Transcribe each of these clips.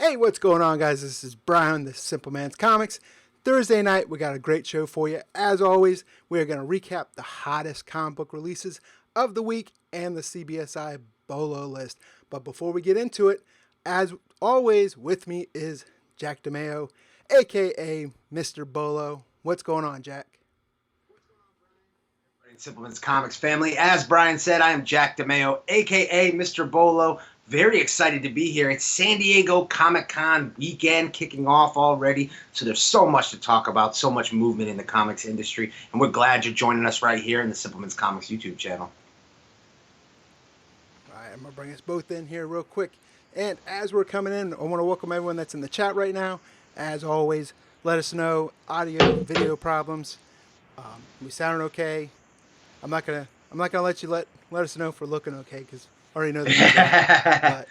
Hey, what's going on, guys? This is Brian, the Simpleman's Comics. Thursday night, we got a great show for you. As always, we are going to recap the hottest comic book releases of the week and the CBSI Bolo list. But before we get into it, as always, with me is Jack DeMeo, aka Mr. Bolo. What's going on, Jack? Simpleman's Comics family. As Brian said, I am Jack DeMeo, aka Mr. Bolo. Very excited to be here. It's San Diego Comic-Con weekend kicking off already. So there's so much to talk about, so much movement in the comics industry. And we're glad you're joining us right here in the Simpleman's Comics YouTube channel. All right, I'm going to bring us both in here real quick. And as we're coming in, I want to welcome everyone that's in the chat right now. As always, let us know audio, video problems. We sound okay. I'm not gonna let you let us know if we're looking okay, because I already know that.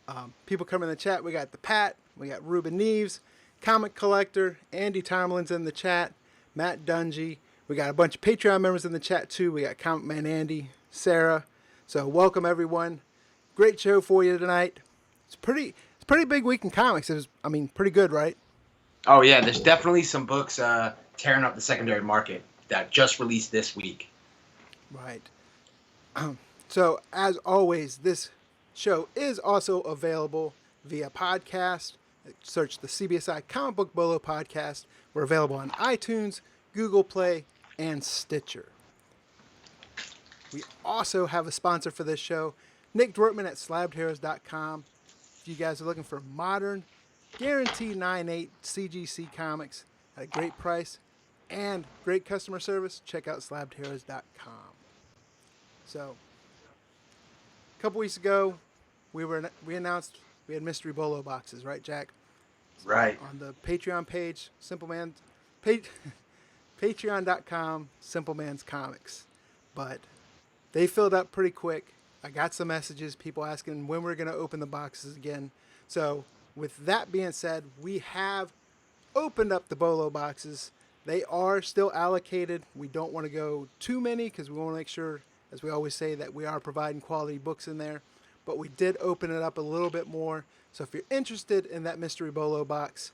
But people come in the chat. We got the Pat, we got Ruben Neves, Comic Collector, Andy Tomlin's in the chat, Matt Dungy. We got a bunch of Patreon members in the chat too. We got Comic Man Andy, Sarah. So welcome everyone. Great show for you tonight. It's pretty big week in comics. It was, pretty good, right? Oh yeah, there's definitely some books tearing up the secondary market that just released this week. Right. So, as always, this show is also available via podcast. Search the CBSI Comic Book Bolo podcast. We're available on iTunes, Google Play, and Stitcher. We also have a sponsor for this show, Nick Dworkman at slabbedheroes.com. If you guys are looking for modern, guaranteed 9.8 CGC comics at a great price and great customer service, check out slabbedheroes.com. So, a couple weeks ago, we announced we had mystery Bolo boxes, right, Jack? Right. On the Patreon page, patreon.com, Simpleman's Comics. But they filled up pretty quick. I got some messages, people asking when we're going to open the boxes again. So, with that being said, we have opened up the Bolo boxes. They are still allocated. We don't want to go too many because we want to make sure, as we always say, that we are providing quality books in there. But we did open it up a little bit more. So if you're interested in that mystery Bolo box,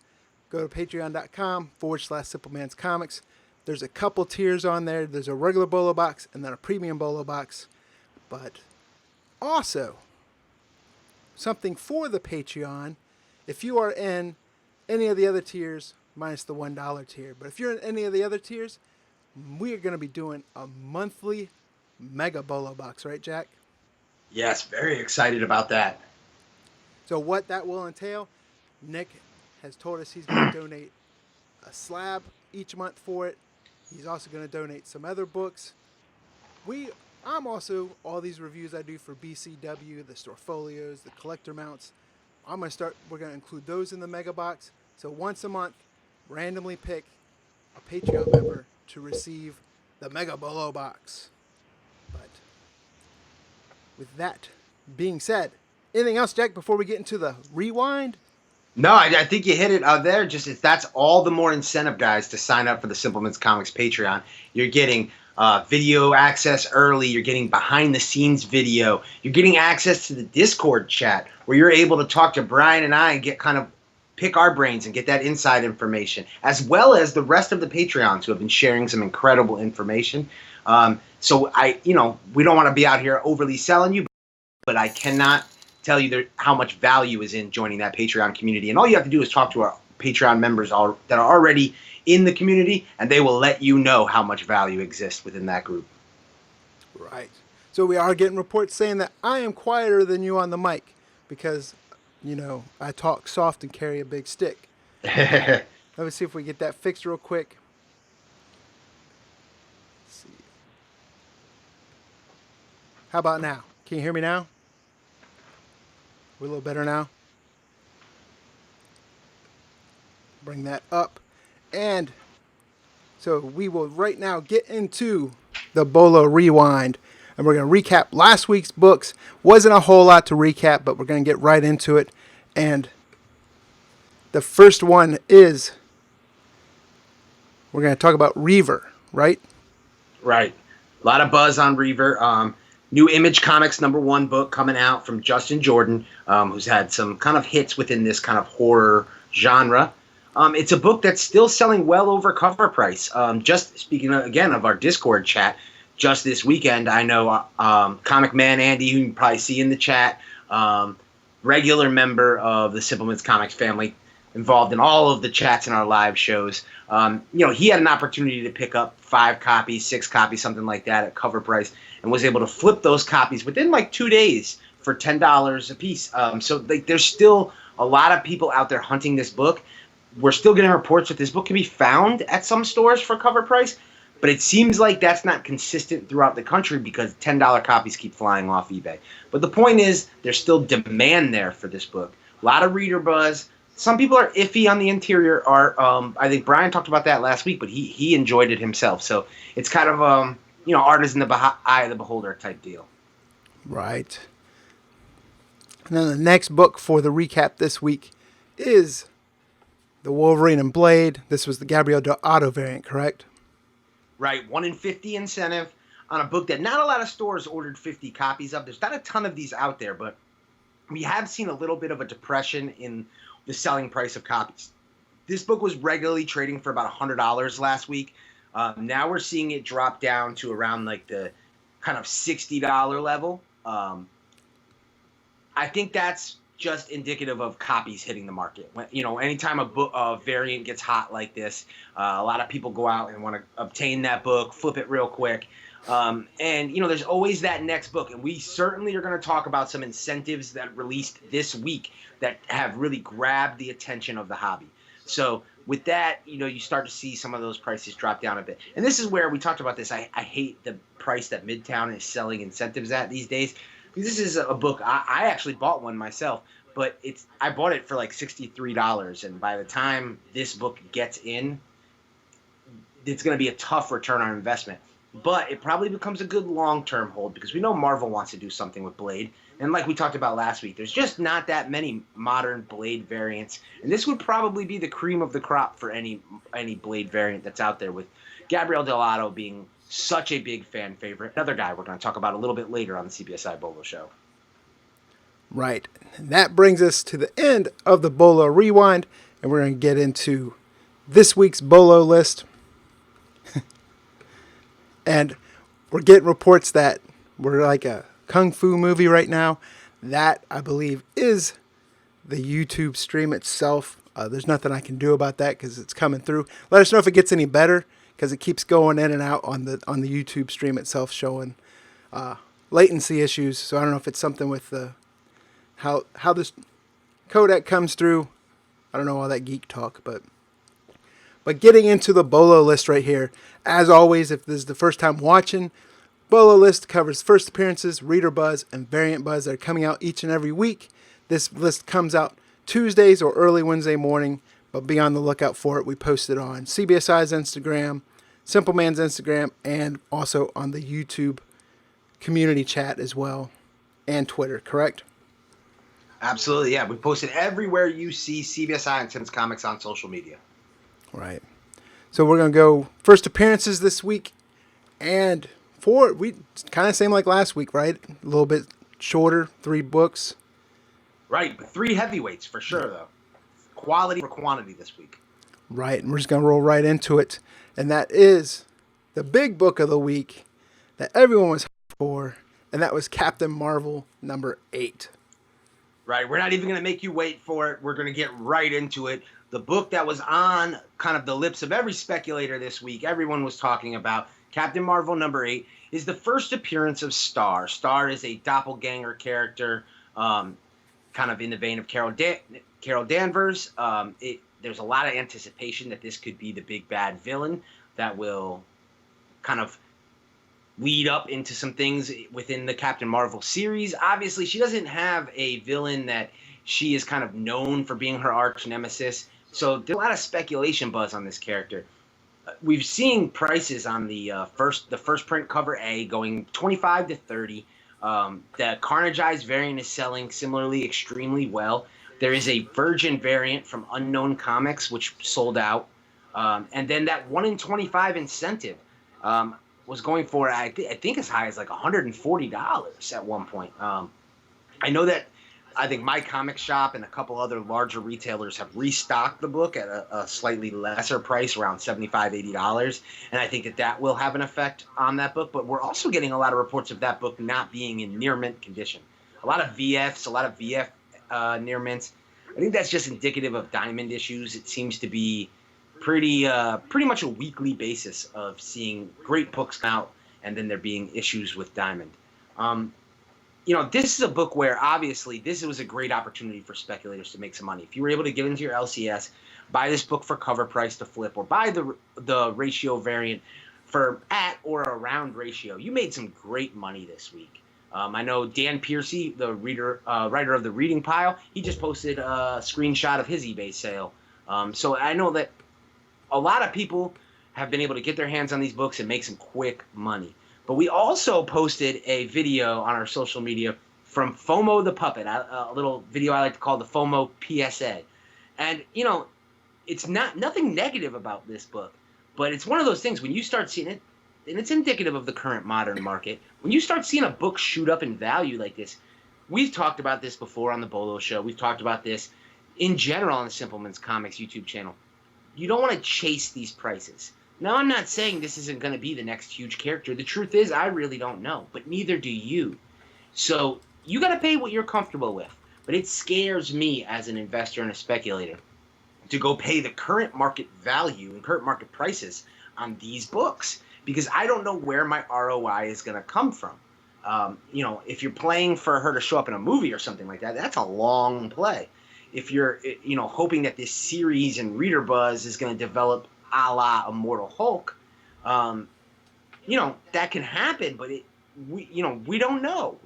go to patreon.com/Simpleman's Comics. There's a couple tiers on there. There's a regular Bolo box and then a premium Bolo box. But also, something for the Patreon, if you are in any of the other tiers, minus the $1 tier. But if you're in any of the other tiers, we are going to be doing a monthly Mega Bolo box, right, Jack? Yes, very excited about that. So what that will entail, Nick has told us he's going to donate a slab each month for it. He's also going to donate some other books. I'm also, all these reviews I do for BCW, the Storefolios, the collector mounts, we're going to include those in the Mega Box. So once a month, randomly pick a Patreon member to receive the Mega Bolo box. But with that being said, anything else, Jack, before we get into the rewind? No, I think you hit it there. That's all the more incentive, guys, to sign up for the Simpleman's Comics Patreon. You're getting video access early. You're getting behind-the-scenes video. You're getting access to the Discord chat where you're able to talk to Brian and I and pick our brains and get that inside information, as well as the rest of the Patreons who have been sharing some incredible information. So we don't want to be out here overly selling you, but I cannot tell you how much value is in joining that Patreon community. And all you have to do is talk to our Patreon members that are already in the community, and they will let you know how much value exists within that group. Right. So we are getting reports saying that I am quieter than you on the mic because, I talk soft and carry a big stick. Let me see if we get that fixed real quick. Let's see. How about now? Can you hear me now? We're a little better now. Bring that up. And so we will right now get into the Bolo Rewind. And we're going to recap last week's books. Wasn't a whole lot to recap, but we're going to get right into it. And the first one is, we're going to talk about Reaver, right? Right. A lot of buzz on Reaver. New Image Comics #1 book coming out from Justin Jordan, who's had some kind of hits within this kind of horror genre. It's a book that's still selling well over cover price. Just speaking again of our Discord chat, just this weekend, I know Comic Man Andy, who you can probably see in the chat, regular member of the Simpleman's Comics family, involved in all of the chats in our live shows. He had an opportunity to pick up 5 copies, 6 copies, something like that at cover price, and was able to flip those copies within like 2 days for $10 a piece. There's still a lot of people out there hunting this book. We're still getting reports that this book can be found at some stores for cover price, but it seems like that's not consistent throughout the country because $10 copies keep flying off eBay. But the point is, there's still demand there for this book. A lot of reader buzz. Some people are iffy on the interior art. I think Brian talked about that last week, but he enjoyed it himself. So it's kind of art is in the eye of the beholder type deal. Right. And then the next book for the recap this week is The Wolverine and Blade. This was the Gabriel Delgado variant, correct? Right, 1 in 50 incentive on a book that not a lot of stores ordered 50 copies of. There's not a ton of these out there, but we have seen a little bit of a depression in the selling price of copies. This book was regularly trading for about $100 last week. Now we're seeing it drop down to around like the kind of $60 level. I think that's just indicative of copies hitting the market. Anytime a variant gets hot like this, a lot of people go out and want to obtain that book, flip it real quick. There's always that next book. And we certainly are going to talk about some incentives that released this week that have really grabbed the attention of the hobby. So with that, you start to see some of those prices drop down a bit. And this is where we talked about this. I hate the price that Midtown is selling incentives at these days. This is a book. I actually bought one myself, but I bought it for like $63. And by the time this book gets in, it's going to be a tough return on investment. But it probably becomes a good long-term hold because we know Marvel wants to do something with Blade. And like we talked about last week, there's just not that many modern Blade variants. And this would probably be the cream of the crop for any Blade variant that's out there, with Gabriel Delgado being such a big fan favorite. Another guy we're going to talk about a little bit later on the CBSI Bolo show. Right. And that brings us to the end of the Bolo Rewind, and we're going to get into this week's Bolo list. And we're getting reports that we're like a kung fu movie right now. That, I believe, is the YouTube stream itself. There's nothing I can do about that because it's coming through. Let us know if it gets any better, because it keeps going in and out on the YouTube stream itself, showing latency issues. So I don't know if it's something with how this codec comes through. I don't know all that geek talk, but getting into the Bolo list right here, as always, if this is the first time watching, Bolo list covers first appearances, reader buzz, and variant buzz that are coming out each and every week. This list comes out Tuesdays or early Wednesday morning, but be on the lookout for it. We post it on CBSI's Instagram, Simpleman's Instagram, and also on the YouTube community chat as well, and Twitter, correct? Absolutely, yeah. We post it everywhere you see CBSI and Tim's Comics on social media. Right. So we're going to go first appearances this week, and we kind of same like last week, right? A little bit shorter, 3 books. Right, but 3 heavyweights for sure, though. Quality for quantity this week. Right, and we're just going to roll right into it. And that is the big book of the week that everyone was for, and that was Captain Marvel #8. Right, we're not even going to make you wait for it. We're going to get right into it. The book that was on kind of the lips of every speculator this week, everyone was talking about, Captain Marvel #8, is the first appearance of Star. Star is a doppelganger character, kind of in the vein of Carol Danvers. There's a lot of anticipation that this could be the big bad villain that will kind of lead up into some things within the Captain Marvel series. Obviously, she doesn't have a villain that she is kind of known for being her arch nemesis. So there's a lot of speculation buzz on this character. We've seen prices on the first print cover A going 25 to 30. The Carnageized variant is selling similarly extremely well. There is a Virgin variant from Unknown Comics which sold out, and then that 1 in 25 incentive. was going for I think as high as like $140 at one point. I know that I think my comic shop and a couple other larger retailers have restocked the book at a slightly lesser price, around $75-$80, and I think that that will have an effect on that book. But we're also getting a lot of reports of that book not being in near mint condition. A lot of VF near mints. I think that's just indicative of diamond issues. It seems to be pretty much a weekly basis of seeing great books come out and then there being issues with diamond. This is a book where obviously this was a great opportunity for speculators to make some money. If you were able to get into your LCS, buy this book for cover price to flip, or buy the ratio variant for at or around ratio, you made some great money this week. I know Dan Piercy, the writer of the Reading Pile, he just posted a screenshot of his eBay sale. So I know that a lot of people have been able to get their hands on these books and make some quick money. But we also posted a video on our social media from FOMO the Puppet, a little video I like to call the FOMO PSA. And, it's nothing negative about this book, but it's one of those things when you start seeing it, and it's indicative of the current modern market, when you start seeing a book shoot up in value like this, we've talked about this before on the Bolo show, we've talked about this in general on the Simpleman's Comics YouTube channel. You don't want to chase these prices. Now, I'm not saying this isn't going to be the next huge character. The truth is, I really don't know, but neither do you. So you got to pay what you're comfortable with. But it scares me as an investor and a speculator to go pay the current market value and current market prices on these books, because I don't know where my ROI is going to come from. If you're playing for her to show up in a movie or something like that, that's a long play. If you're, hoping that this series and reader buzz is going to develop a la Immortal Hulk, that can happen, but we don't know.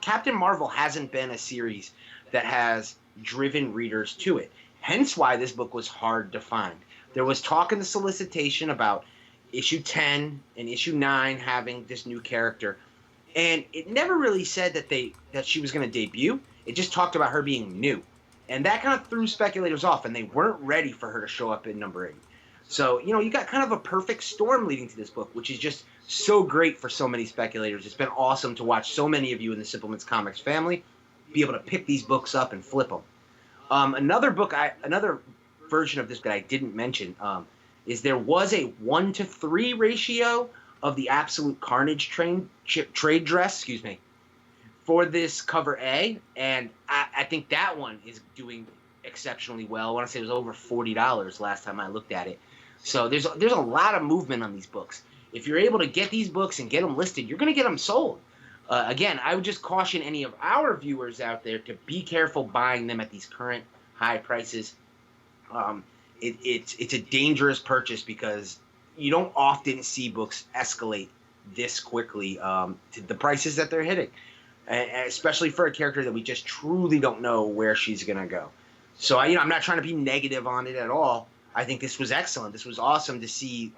Captain Marvel hasn't been a series that has driven readers to it. Hence why this book was hard to find. There was talk in the solicitation about issue 10 and issue 9 having this new character, and it never really said that she was going to debut. It just talked about her being new. And that kind of threw speculators off, and they weren't ready for her to show up in number 8. So, you got kind of a perfect storm leading to this book, which is just so great for so many speculators. It's been awesome to watch so many of you in the Simpleman's Comics family be able to pick these books up and flip them. Another version of this that I didn't mention is there was a 1-to-3 ratio of the Absolute Carnage trade dress, for this cover A, and I think that one is doing exceptionally well. I want to say it was over $40 last time I looked at it. So there's a lot of movement on these books. If you're able to get these books and get them listed, you're going to get them sold. Again, I would just caution any of our viewers out there to be careful buying them at these current high prices. It's a dangerous purchase because you don't often see books escalate this quickly to the prices that they're hitting, especially for a character that we just truly don't know where she's going to go. So I'm not trying to be negative on it at all. I think this was excellent. This was awesome to see,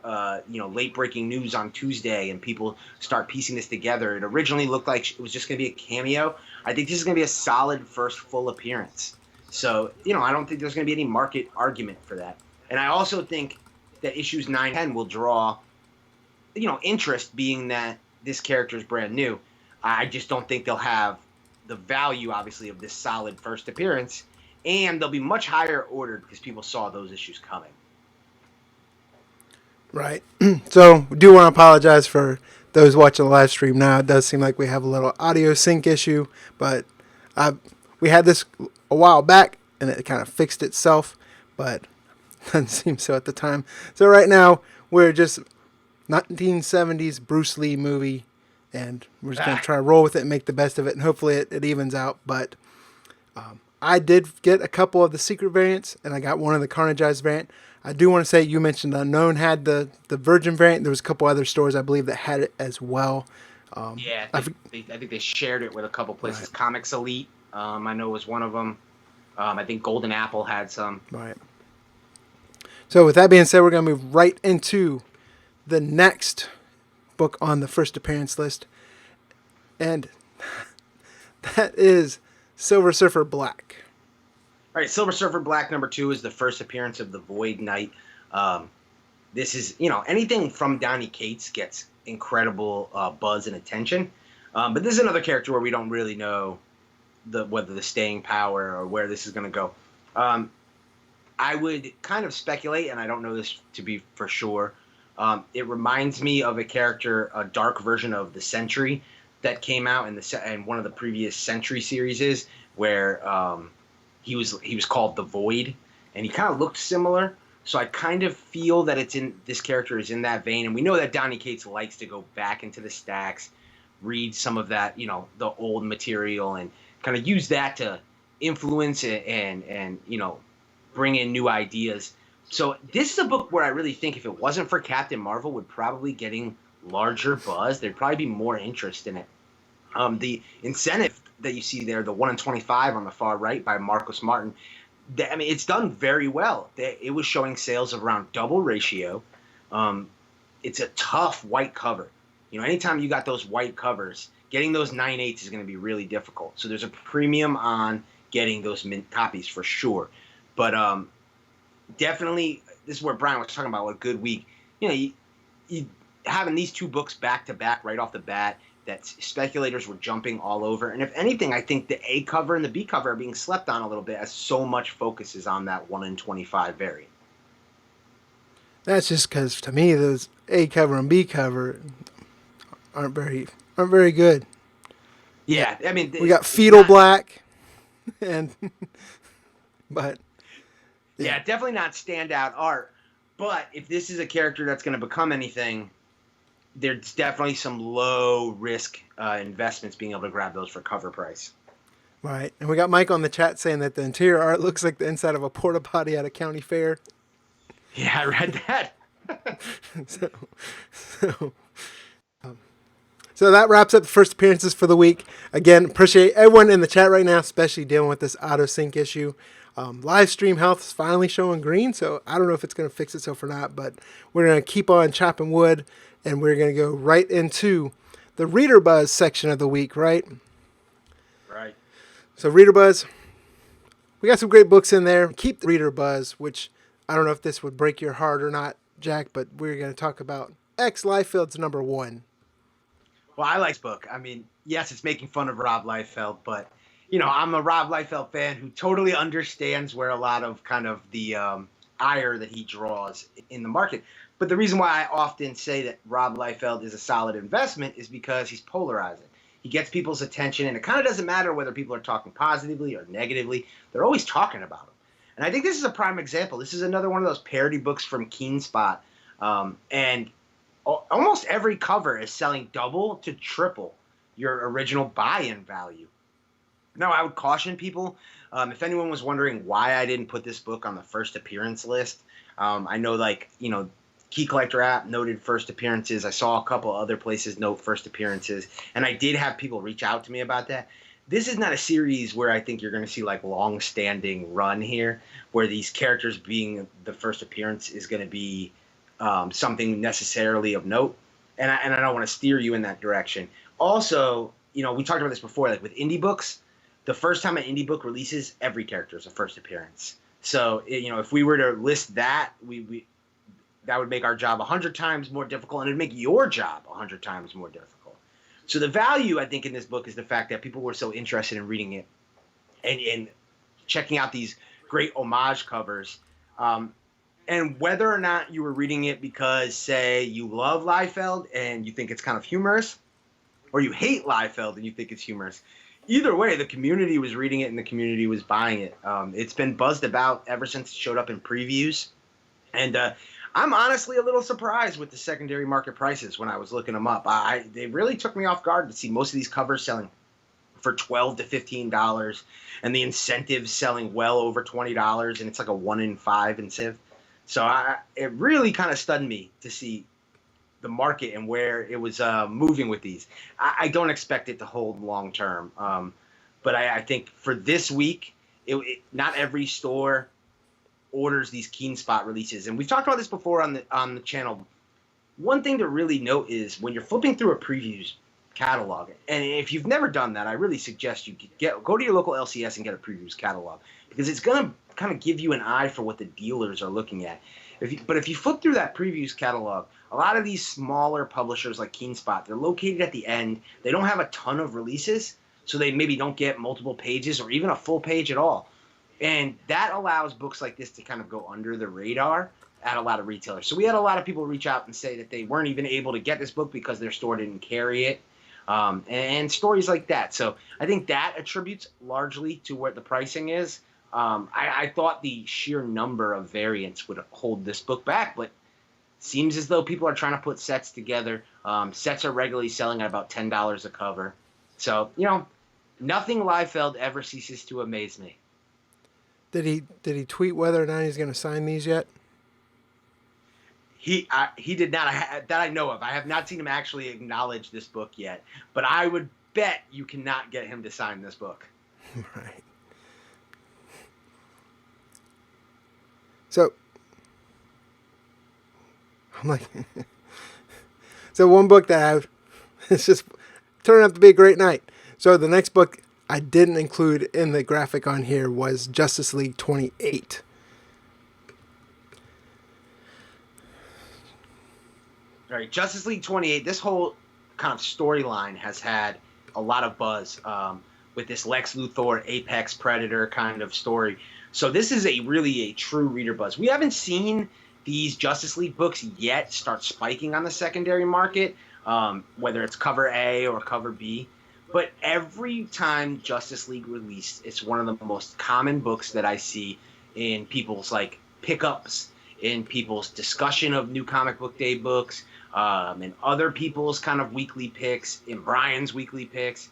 late breaking news on Tuesday and people start piecing this together. It originally looked like it was just going to be a cameo. I think this is going to be a solid first full appearance. So, I don't think there's going to be any market argument for that. And I also think that issues 9 and 10 will draw, interest, being that this character is brand new. I just don't think they'll have the value, obviously, of this solid first appearance. And they'll be much higher ordered because people saw those issues coming. Right. So we do want to apologize for those watching the live stream now. It does seem like we have a little audio sync issue, but we had this a while back and it kind of fixed itself, but doesn't seem so at the time. So right now we're just 1970s Bruce Lee movie, and we're just going to try to roll with it and make the best of it, and hopefully it evens out. But I did get a couple of the secret variants, and I got one of the Carnageized variant. I do want to say you mentioned Unknown had the Virgin variant. There was a couple other stores, I believe, that had it as well. I think they shared it with a couple places. Right. Comics Elite, I know was one of them. I think Golden Apple had some. Right. So with that being said, we're going to move right into the next book on the first appearance list, and that is Silver Surfer Black. All right, Silver Surfer Black #2 is the first appearance of the Void Knight. This is, anything from Donny Cates gets incredible buzz and attention. But this is another character where we don't really know whether the staying power or where this is going to go. I would kind of speculate, and I don't know this to be for sure. It reminds me of a character, a dark version of the Sentry that came out in one of the previous Sentry series, where he was called the Void, and he kind of looked similar. So I kind of feel that this character is in that vein, and we know that Donny Cates likes to go back into the stacks, read some of that, the old material, and kind of use that to influence and bring in new ideas. So this is a book where I really think if it wasn't for Captain Marvel, would probably getting larger buzz. There'd probably be more interest in it. The incentive that you see there, the 1 in 25 on the far right by Marcos Martin, it's done very well. It was showing sales of around double ratio. It's a tough white cover. Anytime you got those white covers, getting those 9/8 is going to be really difficult. So there's a premium on getting those mint copies for sure. But definitely, this is where Brian was talking about what a good week. You having these two books back to back right off the bat, that speculators were jumping all over. And if anything, I think the A cover and the B cover are being slept on a little bit, as so much focus is on that 1 in 25 variant. That's just because to me those A cover and B cover aren't very good. Yeah, We got Fetal Black, and but yeah, definitely not standout art. But if this is a character that's going to become anything, there's definitely some low risk investments being able to grab those for cover price. Right, and we got Mike on the chat saying that the interior art looks like the inside of a porta potty at a county fair. Yeah, I read that. So that wraps up the first appearances for the week. Again, appreciate everyone in the chat right now, especially dealing with this auto sync issue. Live stream health is finally showing green, so I don't know if it's going to fix itself or not, but we're going to keep on chopping wood, and we're going to go right into the Reader Buzz section of the week, right? Right. So Reader Buzz, we got some great books in there. Keep the Reader Buzz, which I don't know if this would break your heart or not, Jack, but we're going to talk about X Liefeld's number 1. Well, I like this book. Yes, it's making fun of Rob Liefeld, but I'm a Rob Liefeld fan who totally understands where a lot of kind of the ire that he draws in the market. But the reason why I often say that Rob Liefeld is a solid investment is because he's polarizing. He gets people's attention, and it kind of doesn't matter whether people are talking positively or negatively. They're always talking about him. And I think this is a prime example. This is another one of those parody books from Keenspot. And almost every cover is selling double to triple your original buy-in value. Now, I would caution people, if anyone was wondering why I didn't put this book on the first appearance list, I know, Key Collector app noted first appearances. I saw a couple other places note first appearances, and I did have people reach out to me about that. This is not a series where I think you're going to see long-standing run here, where these characters being the first appearance is going to be something necessarily of note, and I don't want to steer you in that direction. Also, we talked about this before, with indie books, the first time an indie book releases, every character is a first appearance. So, if we were to list that, that would make our job 100 times more difficult, and it'd make your job 100 times more difficult. So the value, I think, in this book is the fact that people were so interested in reading it and checking out these great homage covers. And whether or not you were reading it because, say, you love Liefeld and you think it's kind of humorous, or you hate Liefeld and you think it's humorous, either way, the community was reading it and the community was buying it. It's been buzzed about ever since it showed up in previews. And I'm honestly a little surprised with the secondary market prices when I was looking them up. They really took me off guard to see most of these covers selling for $12 to $15 and the incentives selling well over $20, and it's like a 1 in 5 incentive. So it really kind of stunned me to see the market and where it was moving with these. I don't expect it to hold long term, but I think for this week, not every store orders these Keenspot releases, and we've talked about this before on the channel. One thing to really note is when you're flipping through a previews, catalog. And if you've never done that, I really suggest you go to your local LCS and get a previews catalog, because it's going to kind of give you an eye for what the dealers are looking at. But if you flip through that previews catalog, a lot of these smaller publishers like KeenSpot, they're located at the end. They don't have a ton of releases, so they maybe don't get multiple pages or even a full page at all. And that allows books like this to kind of go under the radar at a lot of retailers. So we had a lot of people reach out and say that they weren't even able to get this book because their store didn't carry it, and stories like that. So I think that attributes largely to what the pricing is. I thought the sheer number of variants would hold this book back, but seems as though people are trying to put sets together. Sets are regularly selling at about $10 a cover. So, nothing Liefeld ever ceases to amaze me. Did he tweet whether or not he's going to sign these yet? He did not, that I know of. I have not seen him actually acknowledge this book yet, but I would bet you cannot get him to sign this book. Right. So I'm like, so one book that it's just turned out to be a great night. So the next book I didn't include in the graphic on here was Justice League 28. All right, Justice League 28, this whole kind of storyline has had a lot of buzz with this Lex Luthor, Apex Predator kind of story. So this is really a true reader buzz. We haven't seen these Justice League books yet start spiking on the secondary market, whether it's cover A or cover B. But every time Justice League released, it's one of the most common books that I see in people's like pickups, in people's discussion of new comic book day books, and other people's kind of weekly picks, in Brian's weekly picks.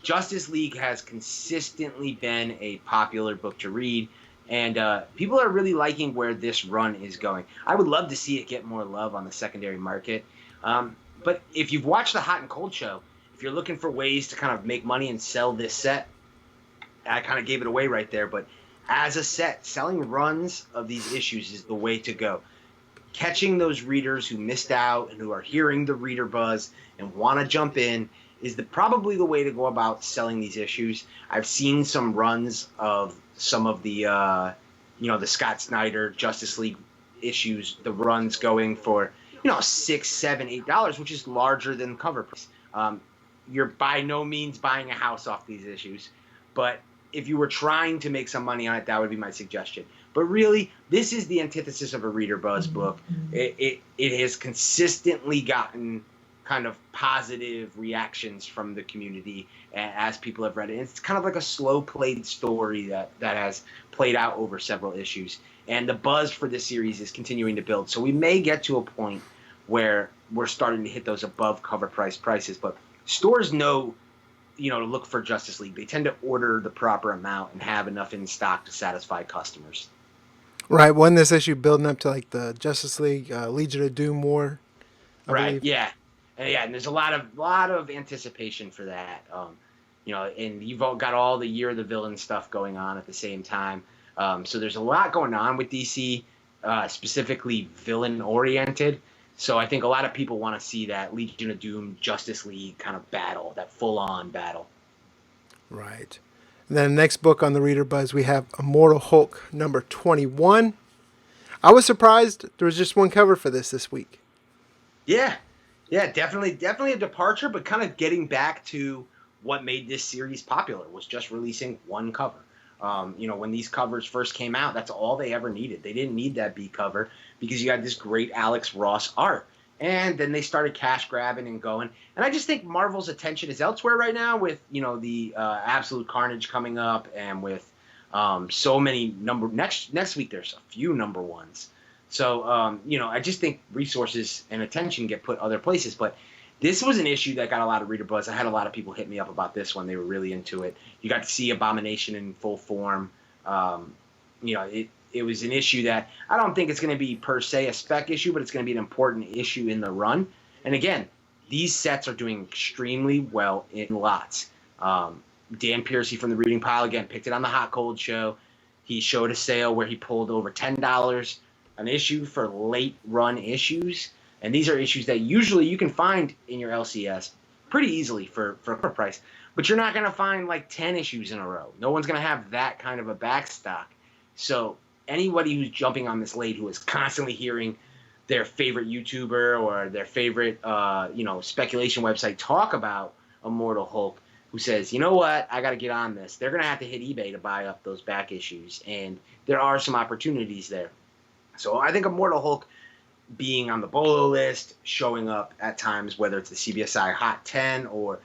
Justice League has consistently been a popular book to read, and people are really liking where this run is going. I would love to see it get more love on the secondary market. But if you've watched the Hot and Cold show, if you're looking for ways to kind of make money and sell this set, I kind of gave it away right there, but as a set, selling runs of these issues is the way to go. Catching those readers who missed out and who are hearing the reader buzz and want to jump in is probably the way to go about selling these issues. I've seen some runs of some of the, the Scott Snyder Justice League issues, the runs going for, $6, $7, $8, which is larger than cover price. You're by no means buying a house off these issues, but if you were trying to make some money on it, that would be my suggestion. But really, this is the antithesis of a reader buzz book. It has consistently gotten kind of positive reactions from the community as people have read it. It's kind of like a slow-played story that has played out over several issues. And the buzz for this series is continuing to build. So we may get to a point where we're starting to hit those above cover prices. But stores know, to look for Justice League. They tend to order the proper amount and have enough in stock to satisfy customers. Right. Wasn't this issue building up to like the Justice League Legion of Doom War? I believe? Yeah. And there's a lot of anticipation for that. And you've got all the Year of the Villain stuff going on at the same time. So there's a lot going on with DC, specifically villain-oriented. So I think a lot of people want to see that Legion of Doom, Justice League kind of battle, that full-on battle. Right. And then the next book on the Reader Buzz, we have Immortal Hulk number 21. I was surprised there was just one cover for this week. Yeah, definitely a departure, but kind of getting back to what made this series popular was just releasing one cover. When these covers first came out, that's all they ever needed. They didn't need that B cover because you had this great Alex Ross art. And then they started cash grabbing and going. And I just think Marvel's attention is elsewhere right now with, the Absolute Carnage coming up and with so many next week there's a few number ones. So, I just think resources and attention get put other places. But this was an issue that got a lot of reader buzz. I had a lot of people hit me up about this one. They were really into it. You got to see Abomination in full form. It was an issue that I don't think it's going to be per se a spec issue, but it's going to be an important issue in the run. And again, these sets are doing extremely well in lots. Dan Piercy from the Reading Pile, again, picked it on the Hot Cold show. He showed a sale where he pulled over $10 an issue for late run issues. And these are issues that usually you can find in your LCS pretty easily for a cover price. But you're not going to find like 10 issues in a row. No one's going to have that kind of a backstock. So anybody who's jumping on this late, who is constantly hearing their favorite YouTuber or their favorite, speculation website talk about Immortal Hulk, who says, you know what, I got to get on this. They're going to have to hit eBay to buy up those back issues. And there are some opportunities there. So I think Immortal Hulk being on the Bolo list, showing up at times, whether it's the CBSI Hot 10 or,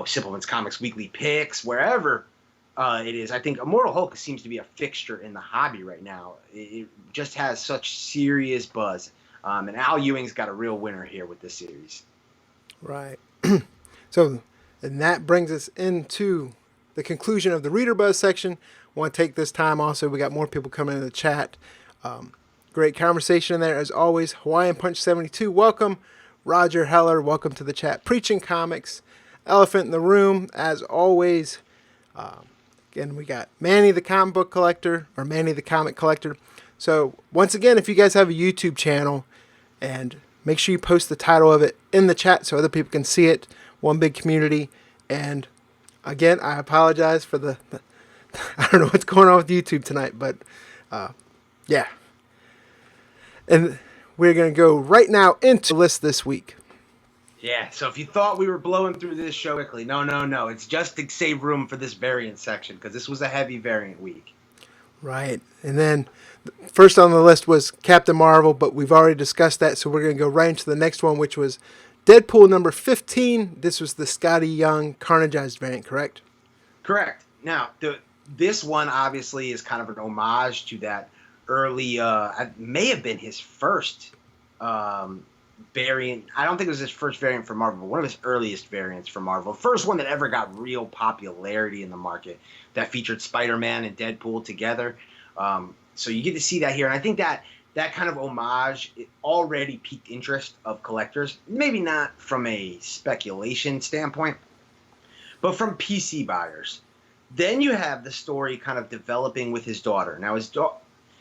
Simpleman's Comics Weekly Picks, wherever it is. I think Immortal Hulk seems to be a fixture in the hobby right now. It just has such serious buzz. And Al Ewing's got a real winner here with this series. Right. So, and that brings us into the conclusion of the Reader Buzz section. I want to take this time also. We got more people coming in the chat. Great conversation in there as always. Hawaiian Punch 72, welcome. Roger Heller, welcome to the chat. Preaching Comics, Elephant in the Room, as always. Again, we got Manny the Comic Book Collector, or Manny the Comic Collector. So once again, if you guys have a YouTube channel, and make sure you post the title of it in the chat so other people can see it. One big community. And again, I apologize for the I don't know what's going on with YouTube tonight, but yeah. And we're going to go right now into the list this week. Yeah, so if you thought we were blowing through this show quickly, no. It's just to save room for this variant section, because this was a heavy variant week. Right. And then first on the list was Captain Marvel, but we've already discussed that, so we're going to go right into the next one, which was Deadpool number 15. This was the Scotty Young Carnageized variant, correct? Correct. Now, this one obviously is kind of an homage to that early, it may have been his first variant. I don't think it was his first variant for Marvel, but one of his earliest variants for Marvel. First one that ever got real popularity in the market, that featured Spider-Man and Deadpool together. So you get to see that here. And I think that kind of homage, it already piqued interest of collectors. Maybe not from a speculation standpoint, but from PC buyers. Then you have the story kind of developing with his daughter. Now,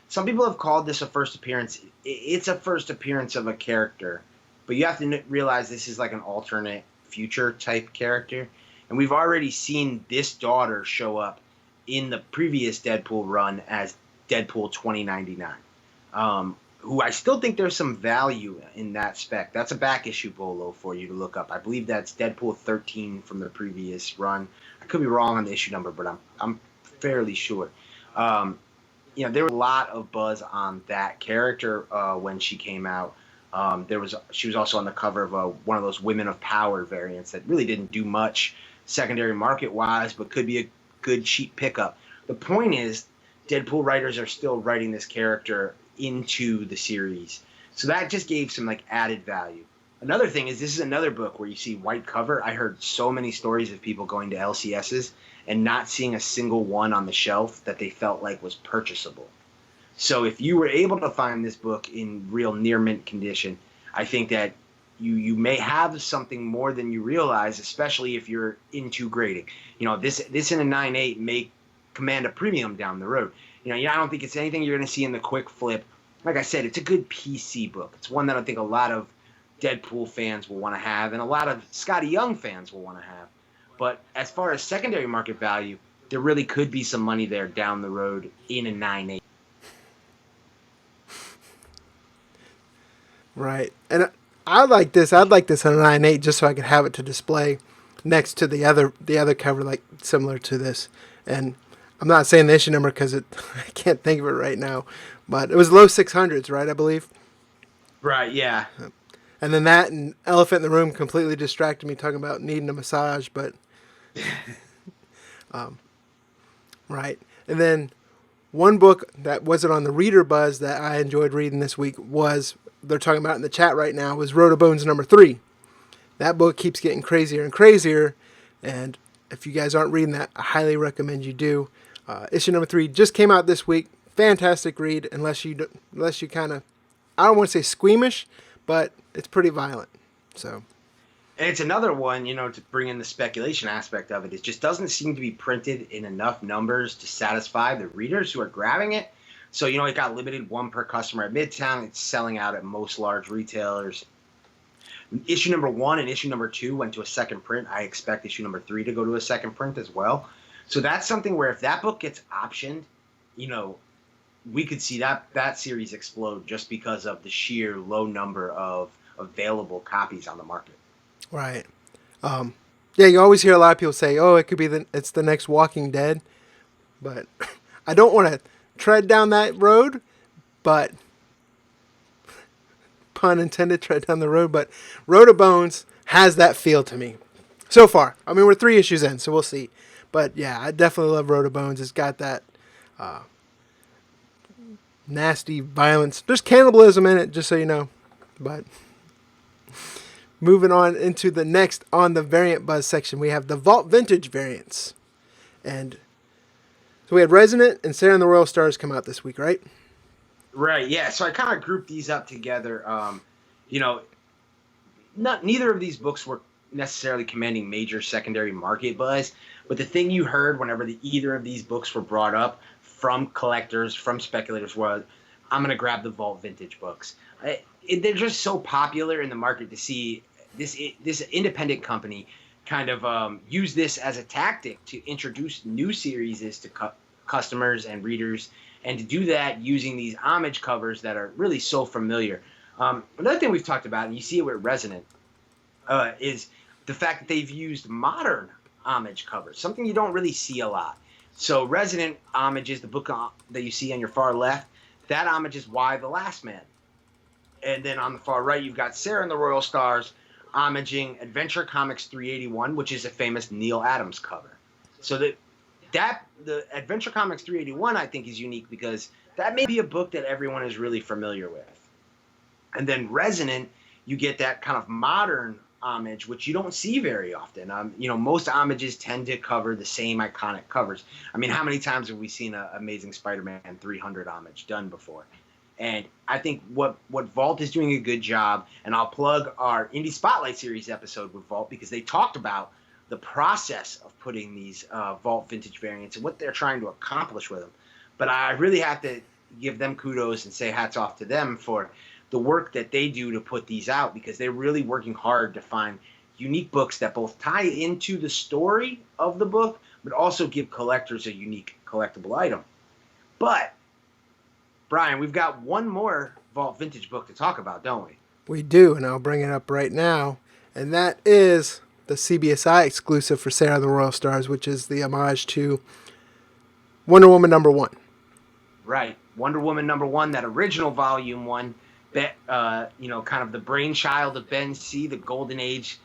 some people have called this a first appearance. It's a first appearance of a character, but you have to realize this is like an alternate future type character. And we've already seen this daughter show up in the previous Deadpool run as Deadpool 2099, who I still think there's some value in that spec. That's a back issue Bolo for you to look up. I believe that's Deadpool 13 from the previous run. I could be wrong on the issue number, but I'm fairly sure. There was a lot of buzz on that character when she came out. She was also on the cover of one of those Women of Power variants that really didn't do much secondary market-wise, but could be a good cheap pickup. The point is, Deadpool writers are still writing this character into the series. So that just gave some added value. Another thing is, this is another book where you see white cover. I heard so many stories of people going to LCSs and not seeing a single one on the shelf that they felt like was purchasable. So if you were able to find this book in real near mint condition, I think that you may have something more than you realize, especially if you're into grading. This in a 9.8 may command a premium down the road. I don't think it's anything you're going to see in the quick flip. Like I said, it's a good PC book. It's one that I think a lot of Deadpool fans will want to have, and a lot of Scotty Young fans will want to have. But as far as secondary market value, there really could be some money there down the road in a 9.8. Right. And I'd like this in a 9.8 just so I could have it to display next to the other cover, similar to this. And I'm not saying the issue number because I can't think of it right now, but it was low 600s, right? I believe. Right. Yeah. And then that and Elephant in the Room completely distracted me talking about needing a massage, but right. And then one book that wasn't on the Reader Buzz that I enjoyed reading this week was, they're talking about in the chat right now, was Rotobones number 3. That book keeps getting crazier and crazier, and if you guys aren't reading that, I highly recommend you do. Issue number 3 just came out this week. Fantastic read, unless you kind of, I don't want to say squeamish, but it's pretty violent. So, and it's another one, to bring in the speculation aspect of it. It just doesn't seem to be printed in enough numbers to satisfy the readers who are grabbing it. So, it got limited one per customer at Midtown. It's selling out at most large retailers. Issue number 1 and issue number 2 went to a second print. I expect issue number 3 to go to a second print as well. So that's something where if that book gets optioned, you know, we could see that series explode just because of the sheer low number of available copies on the market. Right. Yeah, you always hear a lot of people say, "Oh, it could be it's the next Walking Dead," but I don't want to tread down that road. But pun intended, tread down the road. But Road of Bones has that feel to me so far. I mean, we're 3 issues in, so we'll see. But yeah, I definitely love Road of Bones. It's got that nasty violence. There's cannibalism in it, just so you know. But moving on into the next on the variant buzz section, we have the Vault Vintage variants. And so we had Resonant and Sarah and the Royal Stars come out this week, right? Right. Yeah. So I kind of grouped these up together. You know, neither of these books were necessarily commanding major secondary market buzz, but the thing you heard whenever either of these books were brought up from collectors, from speculators, was, I'm going to grab the Vault Vintage books. They're just so popular in the market to see this independent company kind of use this as a tactic to introduce new series to customers and readers, and to do that using these homage covers that are really so familiar. Another thing we've talked about, and you see it with Resonant, is the fact that they've used modern homage covers, something you don't really see a lot. So Resonant homages the book that you see on your far left. That homage is Why the Last Man. And then on the far right, you've got Sarah and the Royal Stars homaging Adventure Comics 381, which is a famous Neil Adams cover. So the Adventure Comics 381, I think, is unique because that may be a book that everyone is really familiar with. And then Resonant, you get that kind of modern homage, which you don't see very often. Most homages tend to cover the same iconic covers. I mean, how many times have we seen an Amazing Spider-Man 300 homage done before? And I think what Vault is doing a good job, and I'll plug our Indie Spotlight Series episode with Vault because they talked about the process of putting these Vault Vintage variants and what they're trying to accomplish with them. But I really have to give them kudos and say hats off to them for the work that they do to put these out, because they're really working hard to find unique books that both tie into the story of the book, but also give collectors a unique collectible item. But, Brian, we've got one more Vault Vintage book to talk about, don't we? We do, and I'll bring it up right now. And that is the CBSI exclusive for Sarah and the Royal Stars, which is the homage to Wonder Woman #1. Right. Wonder Woman #1, that original volume one, kind of the brainchild of Ben C., the golden age,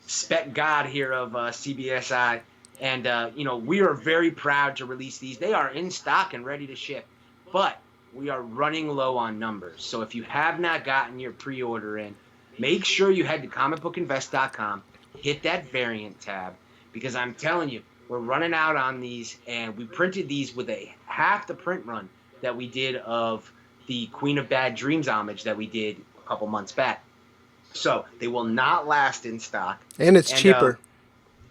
spec god here of CBSI. And, we are very proud to release these. They are in stock and ready to ship, but we are running low on numbers. So if you have not gotten your pre-order in, make sure you head to comicbookinvest.com, hit that variant tab, because I'm telling you, we're running out on these, and we printed these with half the print run that we did of the Queen of Bad Dreams homage that we did a couple months back. So they will not last in stock. And it's cheaper.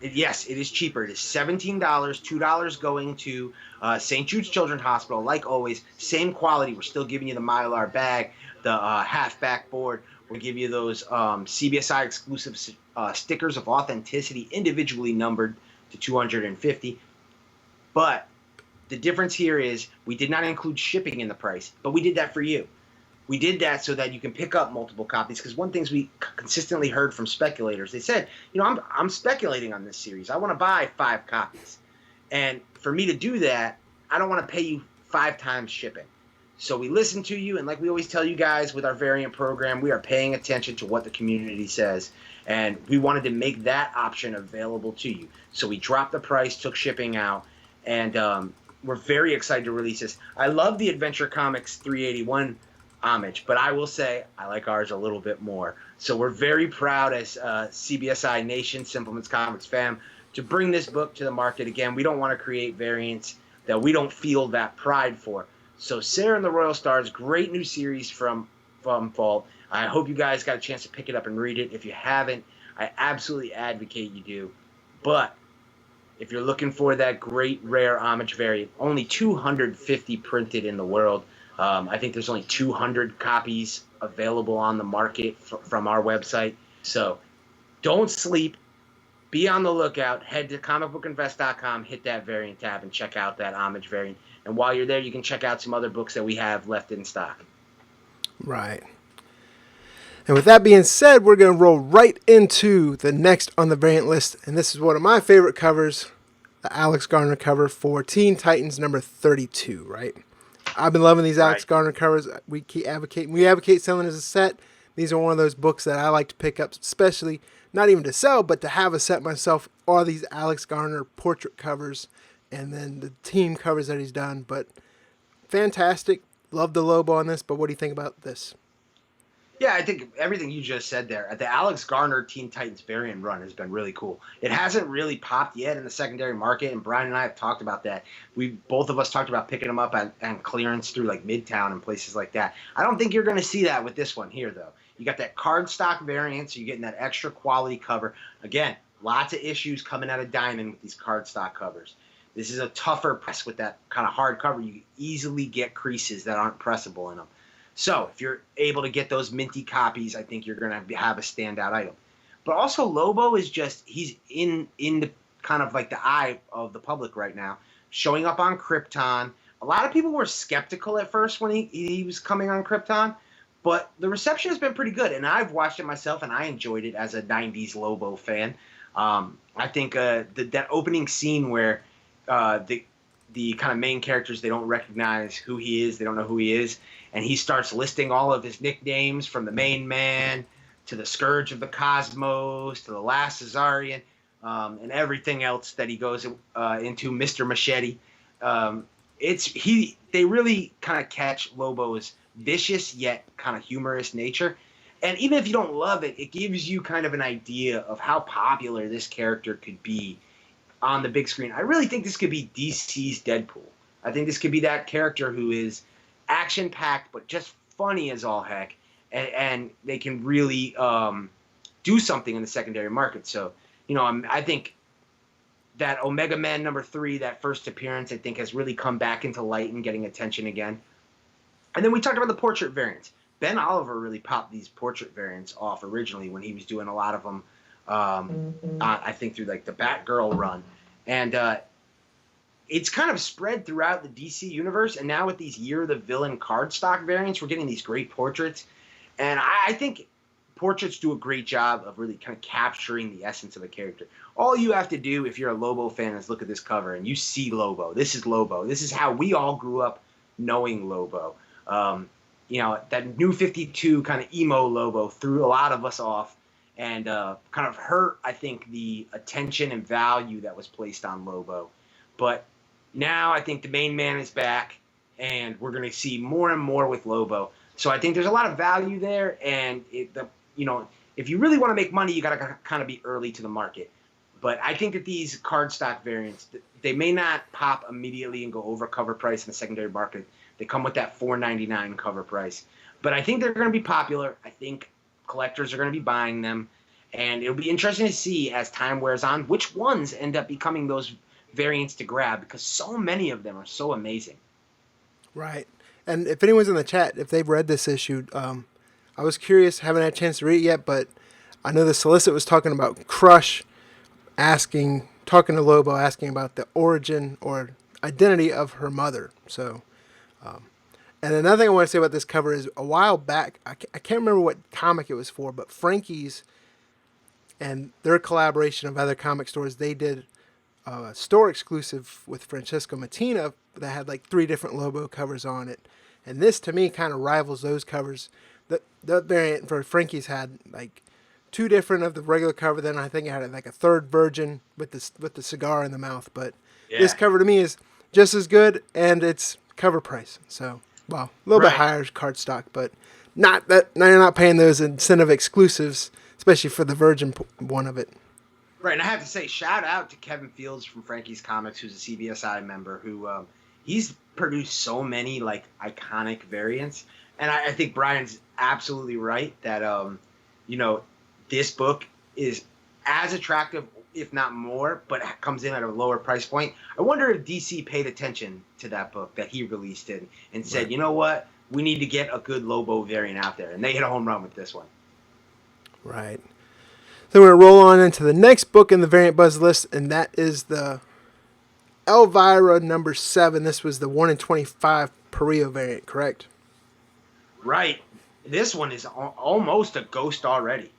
Yes, it is cheaper. It is $17, $2 going to St. Jude's Children's Hospital. Like always, same quality. We're still giving you the Mylar bag, the half-back board. We'll give you those CBSI exclusive stickers of authenticity, individually numbered to 250. But the difference here is we did not include shipping in the price, but we did that for you. We did that so that you can pick up multiple copies, because one thing we consistently heard from speculators, they said, I'm speculating on this series. I want to buy 5 copies. And for me to do that, I don't want to pay you 5 times shipping. So we listen to you, and like we always tell you guys with our variant program, we are paying attention to what the community says, and we wanted to make that option available to you. So we dropped the price, took shipping out, and we're very excited to release this. I love the Adventure Comics 381 homage, but I will say I like ours a little bit more. So we're very proud as CBSI Nation, Simpleman's Comics fam, to bring this book to the market again. We don't want to create variants that we don't feel that pride for. So Sarah and the Royal Stars, great new series from Vault. I hope you guys got a chance to pick it up and read it. If you haven't, I absolutely advocate you do. But if you're looking for that great rare homage variant, only 250 printed in the world. I think there's only 200 copies available on the market from our website. So don't sleep. Be on the lookout. Head to comicbookinvest.com, hit that variant tab, and check out that homage variant. And while you're there, you can check out some other books that we have left in stock. Right. And with that being said, we're going to roll right into the next on the variant list. And this is one of my favorite covers, the Alex Garner cover for Teen Titans number 32, right? I've been loving these Alex Right. Garner covers. We advocate selling as a set. These are one of those books that I like to pick up, especially not even to sell, but to have a set myself. All these Alex Garner portrait covers, and then the team covers that he's done. But fantastic. Love the Lobo on this. But what do you think about this? Yeah, I think everything you just said there. The Alex Garner Teen Titans variant run has been really cool. It hasn't really popped yet in the secondary market, and Brian and I have talked about that. We both of us talked about picking them up at clearance through like Midtown and places like that. I don't think you're going to see that with this one here, though. You got that cardstock variant, so you're getting that extra quality cover. Again, lots of issues coming out of Diamond with these cardstock covers. This is a tougher press with that kind of hard cover. You easily get creases that aren't pressable in them. So if you're able to get those minty copies, I think you're going to have a standout item. But also Lobo is just, he's in the kind of like the eye of the public right now, showing up on Krypton. A lot of people were skeptical at first when he was coming on Krypton, but the reception has been pretty good. And I've watched it myself, and I enjoyed it as a 90s Lobo fan. I think that opening scene where the kind of main characters, they don't recognize who he is, they don't know who he is, and he starts listing all of his nicknames from the main man to the Scourge of the Cosmos to the Last Caesarian, and everything else that he goes into, Mr. Machete. They really kind of catch Lobo's vicious yet kind of humorous nature. And even if you don't love it, it gives you kind of an idea of how popular this character could be on the big screen. I really think this could be DC's Deadpool. I think this could be that character who is action-packed but just funny as all heck, and they can really do something in the secondary market. So, I think that Omega Man number 3, that first appearance, I think has really come back into light and getting attention again. And then we talked about the portrait variants. Ben Oliver really popped these portrait variants off originally when he was doing a lot of them, I think through like the Batgirl run. And it's kind of spread throughout the DC universe. And now with these Year of the Villain cardstock variants, we're getting these great portraits. And I think portraits do a great job of really kind of capturing the essence of a character. All you have to do if you're a Lobo fan is look at this cover and you see Lobo. This is Lobo. This is how we all grew up knowing Lobo. That New 52 kind of emo Lobo threw a lot of us off and kind of hurt, I think, the attention and value that was placed on Lobo. But now I think the main man is back, and we're going to see more and more with Lobo. So I think there's a lot of value there, and if you really want to make money, you got to kind of be early to the market. But I think that these cardstock variants, they may not pop immediately and go over cover price in the secondary market. They come with that $4.99 cover price. But I think they're going to be popular. I think collectors are going to be buying them. And it'll be interesting to see as time wears on which ones end up becoming those variants to grab, because so many of them are so amazing. Right. And if anyone's in the chat, if they've read this issue, I was curious, haven't had a chance to read it yet, but I know the solicit was talking about Crush talking to Lobo, asking about the origin or identity of her mother. So, and another thing I want to say about this cover is a while back, I can't remember what comic it was for, but Frankie's and their collaboration of other comic stores, they did a store exclusive with Francesco Mattina that had like 3 different Lobo covers on it. And this to me kind of rivals those covers. The variant for Frankie's had like 2 different of the regular cover. Then I think it had like a 3rd version with the cigar in the mouth. But this cover to me is just as good, and it's cover price. So, well, a little bit higher cardstock, but not that now you're not paying those incentive exclusives, especially for the Virgin one of it. Right, and I have to say, shout out to Kevin Fields from Frankie's Comics, who's a CBSI member, who he's produced so many like iconic variants. And I think Brian's absolutely right that this book is as attractive, if not more, but comes in at a lower price point. I wonder if DC paid attention to that book that he released in and said, Right. you know what, we need to get a good Lobo variant out there, and they hit a home run with this one. Right. So we're going to roll on into the next book in the variant buzz list, and that is the Elvira number 7. This was the 1 in 25 Perio variant, correct? Right. This one is almost a ghost already.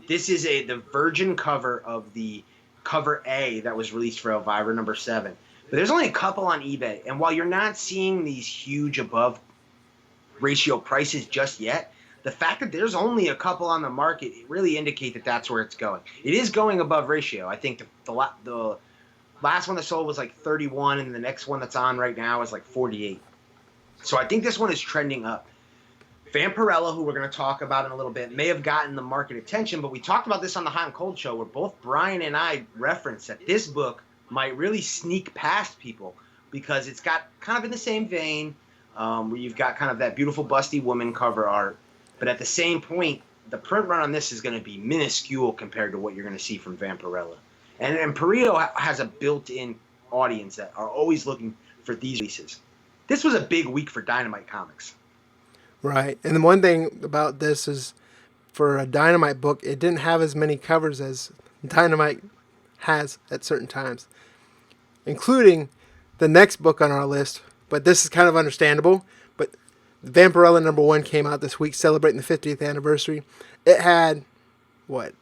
This is the virgin cover of the cover A that was released for Elvira number 7. But there's only a couple on eBay, and while you're not seeing these huge above ratio prices just yet, the fact that there's only a couple on the market really indicate that that's where it's going. It is going above ratio. I think the last one that sold was like 31, and the next one that's on right now is like 48. So I think this one is trending up. Vampirella, who we're going to talk about in a little bit, may have gotten the market attention, but we talked about this on the Hot and Cold show where both Brian and I referenced that this book might really sneak past people because it's got kind of in the same vein where you've got kind of that beautiful busty woman cover art, but at the same point, the print run on this is going to be minuscule compared to what you're going to see from Vampirella. And Perio has a built-in audience that are always looking for these releases. This was a big week for Dynamite Comics. Right. And the one thing about this is for a Dynamite book, it didn't have as many covers as Dynamite has at certain times, including the next book on our list. But this is kind of understandable. But Vampirella number 1 came out this week celebrating the 50th anniversary. It had, what,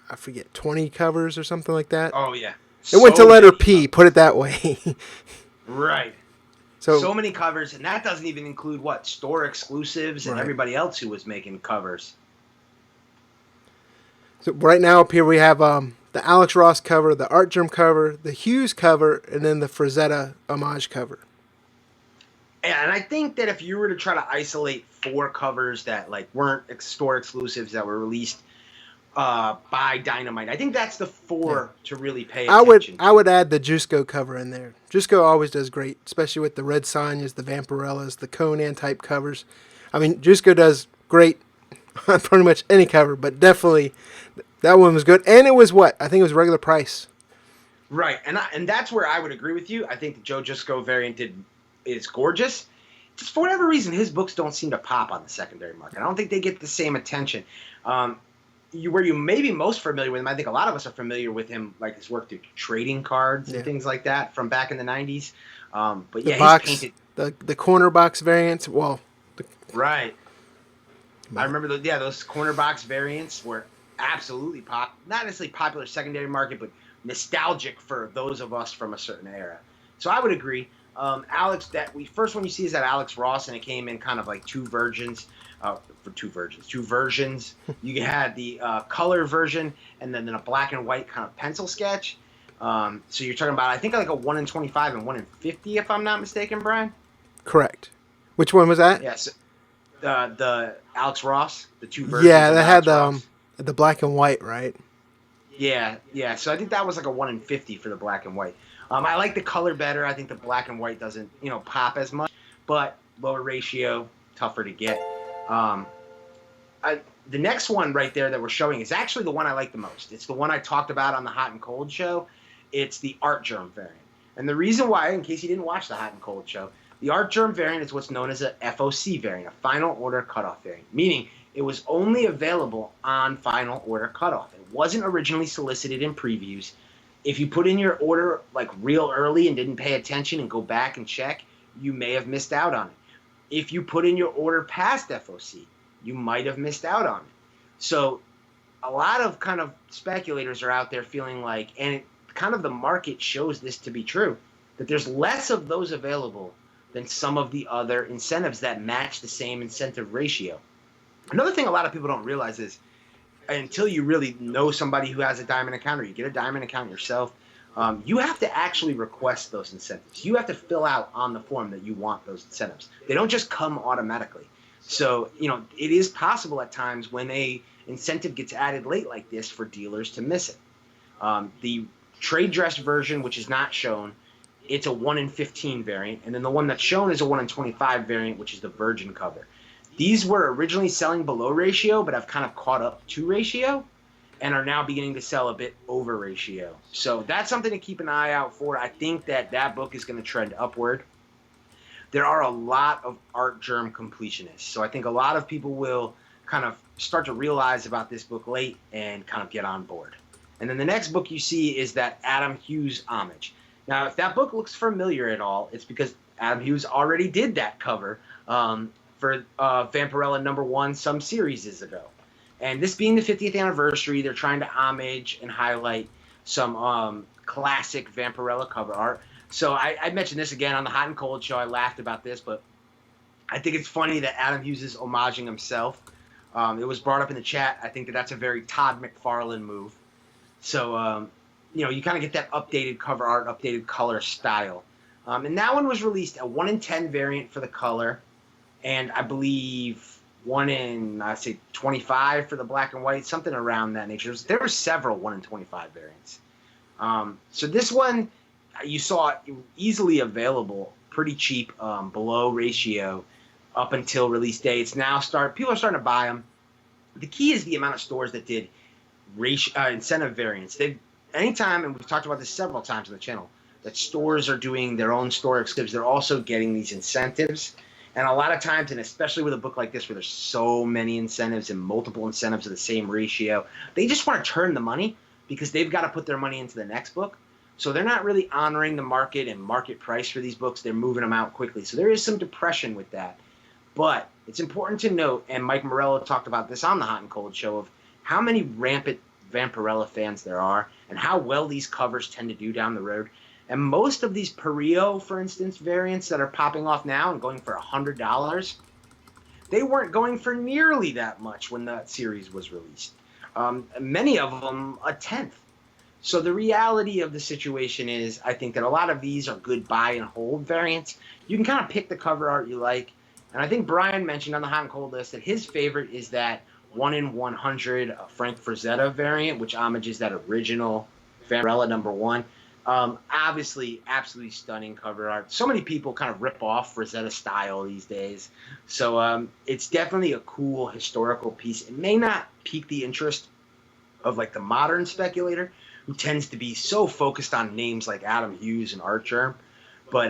I forget, 20 covers or something like that. Oh, yeah. It went to letter P, put it that way. Right. So many covers, and that doesn't even include, what, store exclusives and everybody else who was making covers. So right now up here we have the Alex Ross cover, the Art Germ cover, the Hughes cover, and then the Frazetta homage cover. And I think that if you were to try to isolate 4 covers that like weren't store exclusives that were released by Dynamite, I think that's the 4 to really pay attention. I would add the Jusco cover in there. Jusco always does great, especially with the Red Sonyas, the Vampirellas, the Conan type covers. I mean, Jusco does great on pretty much any cover, but definitely that one was good. And it was what? I think it was regular price. Right, and that's where I would agree with you. I think the Joe Jusco variant is gorgeous. Just for whatever reason, his books don't seem to pop on the secondary market. I don't think they get the same attention. Where you may be most familiar with him, I think a lot of us are familiar with him, like his work through trading cards and things like that from back in the 90s. But yeah, he's painted the corner box variants. Well, right. I remember those corner box variants were absolutely not necessarily popular secondary market, but nostalgic for those of us from a certain era. So I would agree. Alex, first one you see is that Alex Ross, and it came in kind of like two versions. Two versions. You had the color version, and then a black and white kind of pencil sketch. So you're talking about, I think, like a 1 in 25 and 1 in 50, if I'm not mistaken, Brian. Correct. Which one was that? Yes, the Alex Ross, the 2 versions. Yeah, that had the black and white, right? Yeah. So I think that was like a 1 in 50 for the black and white. I like the color better. I think the black and white doesn't, pop as much, but lower ratio, tougher to get. The next one right there that we're showing is actually the one I like the most. It's the one I talked about on the Hot and Cold show. It's the Art Germ variant. And the reason why, in case you didn't watch the Hot and Cold show, the Art Germ variant is what's known as a FOC variant, a final order cutoff variant, meaning it was only available on final order cutoff. It wasn't originally solicited in previews. If you put in your order like real early and didn't pay attention and go back and check, you may have missed out on it. If you put in your order past FOC, you might have missed out on it. So a lot of kind of speculators are out there feeling like, and kind of the market shows this to be true, that there's less of those available than some of the other incentives that match the same incentive ratio. Another thing a lot of people don't realize is, until you really know somebody who has a diamond account, or you get a diamond account yourself, you have to actually request those incentives. You have to fill out on the form that you want those incentives. They don't just come automatically. So, it is possible at times when a incentive gets added late like this for dealers to miss it. The trade dress version, which is not shown, it's a 1 in 15 variant. And then the one that's shown is a 1 in 25 variant, which is the virgin cover. These were originally selling below ratio, but have kind of caught up to ratio. and are now beginning to sell a bit over ratio. So that's something to keep an eye out for. I think that book is going to trend upward. There are a lot of art germ completionists. So I think a lot of people will kind of start to realize about this book late and kind of get on board. And then the next book you see is that Adam Hughes homage. Now, if that book looks familiar at all, it's because Adam Hughes already did that cover for Vampirella #1 some series ago. And this being the 50th anniversary, they're trying to homage and highlight some classic Vampirella cover art. So I mentioned this again on the Hot and Cold show. I laughed about this, but I think it's funny that Adam Hughes is homaging himself. It was brought up in the chat. I think that's a very Todd McFarlane move. So, you kind of get that updated cover art, updated color style. And that one was released a 1 in 10 variant for the color, and I believe 1 in, I say 25 for the black and white, something around that nature. There were several 1 in 25 variants. So this one, you saw it easily available, pretty cheap, below ratio, up until release day. It's now people are starting to buy them. The key is the amount of stores that did incentive variants. Anytime, and we've talked about this several times on the channel, that stores are doing their own store exclusives, they're also getting these incentives. And a lot of times, and especially with a book like this where there's so many incentives and multiple incentives of the same ratio, they just want to turn the money because they've got to put their money into the next book. So they're not really honoring the market and market price for these books. They're moving them out quickly. So there is some depression with that. But it's important to note, and Mike Morello talked about this on the Hot and Cold show, of how many rampant Vampirella fans there are and how well these covers tend to do down the road. And most of these Perio, for instance, variants that are popping off now and going for $100, they weren't going for nearly that much when that series was released. Many of them a tenth. So the reality of the situation is, I think that a lot of these are good buy and hold variants. You can kind of pick the cover art you like. And I think Brian mentioned on the Hot and Cold list that his favorite is that 1 in 100 Frank Frazetta variant, which homages that original Vampirella #1. Obviously, absolutely stunning cover art. So many people kind of rip off Frazetta style these days. So it's definitely a cool historical piece. It may not pique the interest of like the modern speculator, who tends to be so focused on names like Adam Hughes and Art Germ. But,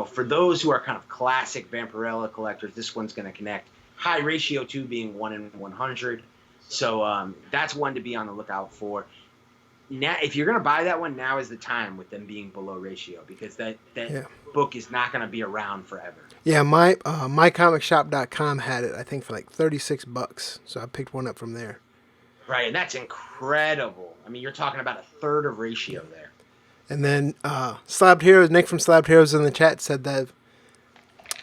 for those who are kind of classic Vampirella collectors, this one's going to connect. High ratio, too, being 1 in 100. So that's one to be on the lookout for. Now, if you're going to buy that one, now is the time with them being below ratio, because that book is not going to be around forever. Yeah, mycomicshop.com had it, I think, for like $36. So I picked one up from there. Right, and that's incredible. I mean, you're talking about a third of ratio there. And then Slabbed Heroes, Nick from Slabbed Heroes in the chat said that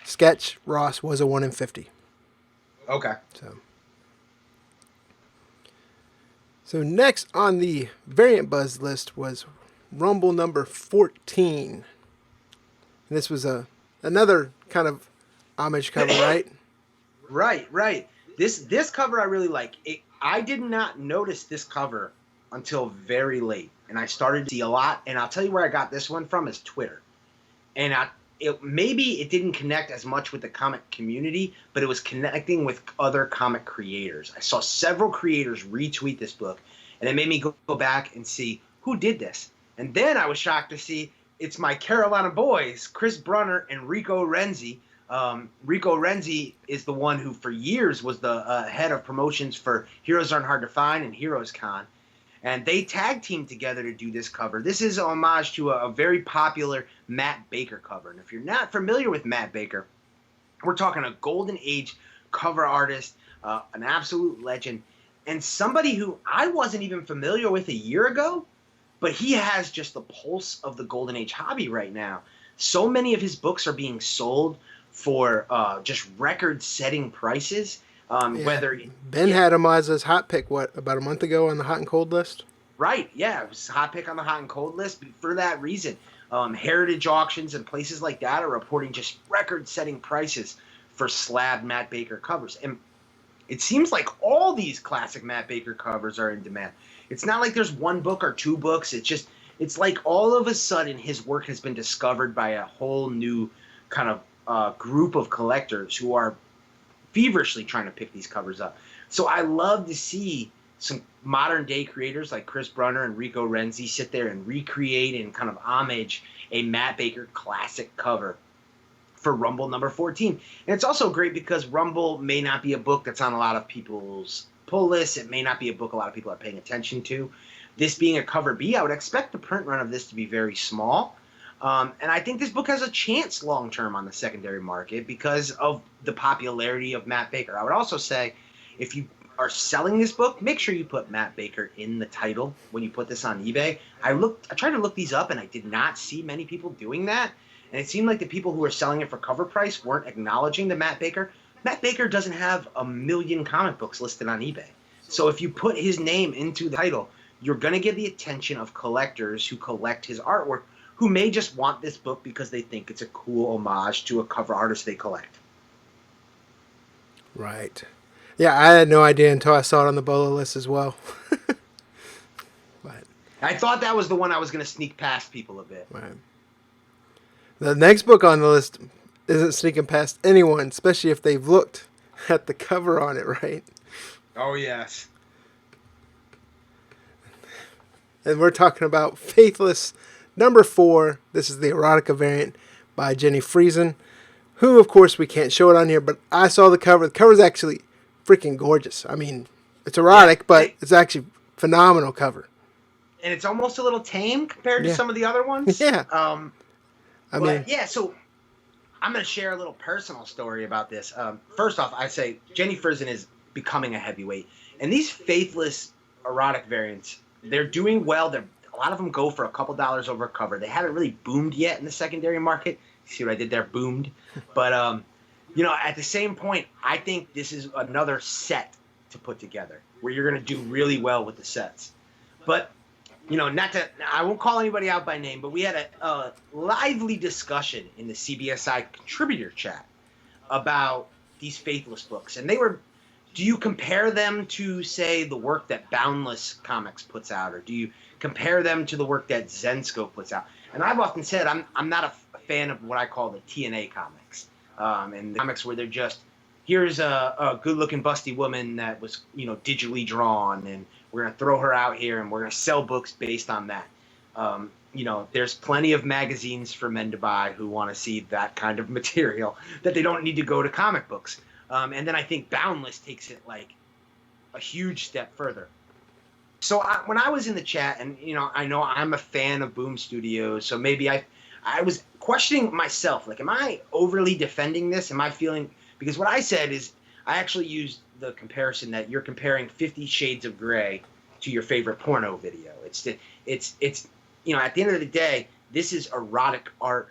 Sketch Ross was a 1 in 50. Okay. So next on the variant buzz list was Rumble number 14. And this was another kind of homage cover, right? Right. This cover I really like. I did not notice this cover until very late, and I started to see a lot. And I'll tell you where I got this one from is Twitter. And maybe it didn't connect as much with the comic community, but it was connecting with other comic creators. I saw several creators retweet this book, and it made me go back and see who did this. And then I was shocked to see it's my Carolina boys, Chris Brunner and Rico Renzi. Rico Renzi is the one who for years was the head of promotions for Heroes Aren't Hard to Find and Heroes Con. And they tag teamed together to do this cover. This is a homage to a very popular Matt Baker cover. And if you're not familiar with Matt Baker, we're talking a golden age cover artist, an absolute legend, and somebody who I wasn't even familiar with a year ago, but he has just the pulse of the golden age hobby right now. So many of his books are being sold for just record-setting prices. Whether Ben had him as his hot pick, about a month ago on the Hot and Cold list? Right, yeah, it was hot pick on the Hot and Cold list for that reason. Heritage auctions and places like that are reporting just record-setting prices for slab Matt Baker covers. And it seems like all these classic Matt Baker covers are in demand. It's not like there's one book or two books. It's like all of a sudden his work has been discovered by a whole new kind of group of collectors who are feverishly trying to pick these covers up. So I love to see some modern day creators like Chris Brunner and Rico Renzi sit there and recreate and kind of homage a Matt Baker classic cover for Rumble number 14. And it's also great because Rumble may not be a book that's on a lot of people's pull lists. It may not be a book a lot of people are paying attention to. This being a cover B, I would expect the print run of this to be very small. And I think this book has a chance long term on the secondary market because of the popularity of Matt Baker. I would also say if you are selling this book, make sure you put Matt Baker in the title when you put this on eBay. I tried to look these up and I did not see many people doing that. And it seemed like the people who were selling it for cover price weren't acknowledging the Matt Baker. Matt Baker doesn't have 1 million comic books listed on eBay. So if you put his name into the title, you're going to get the attention of collectors who collect his artwork, who may just want this book because they think it's a cool homage to a cover artist they collect. Right. Yeah, I had no idea until I saw it on the Bolo list as well. But I thought that was the one I was going to sneak past people a bit. right. The next book on the list isn't sneaking past anyone, especially if they've looked at the cover on it, right? Oh, yes. And we're talking about Faithless number 4. This is the erotica variant by Jenny Friesen, who, of course, we can't show it on here, but I saw the cover. The cover's actually freaking gorgeous. I mean, it's erotic, but it's actually phenomenal cover. And it's almost a little tame compared to some of the other ones. Yeah. So I'm going to share a little personal story about this. First off, I say Jenny Friesen is becoming a heavyweight. And these Faithless erotic variants, they're doing well. A lot of them go for a couple dollars over a cover. They haven't really boomed yet in the secondary market. See what I did there? Boomed. But, at the same point, I think this is another set to put together where you're going to do really well with the sets. But I won't call anybody out by name, but we had a lively discussion in the CBSI contributor chat about these Faithless books. And do you compare them to, say, the work that Boundless Comics puts out, or do you compare them to the work that Zenscope puts out? And I've often said I'm not a fan of what I call the TNA comics, and the comics where they're just, here's a good-looking busty woman that was, digitally drawn, and we're going to throw her out here, and we're going to sell books based on that. There's plenty of magazines for men to buy who want to see that kind of material, that they don't need to go to comic books. And then I think Boundless takes it like a huge step further. So when I was in the chat, and I know I'm a fan of Boom Studios, so maybe I was questioning myself, like, am I overly defending this? Am I feeling, because what I said is I actually used the comparison that you're comparing 50 Shades of Grey to your favorite porno video. It's at the end of the day, this is erotic art,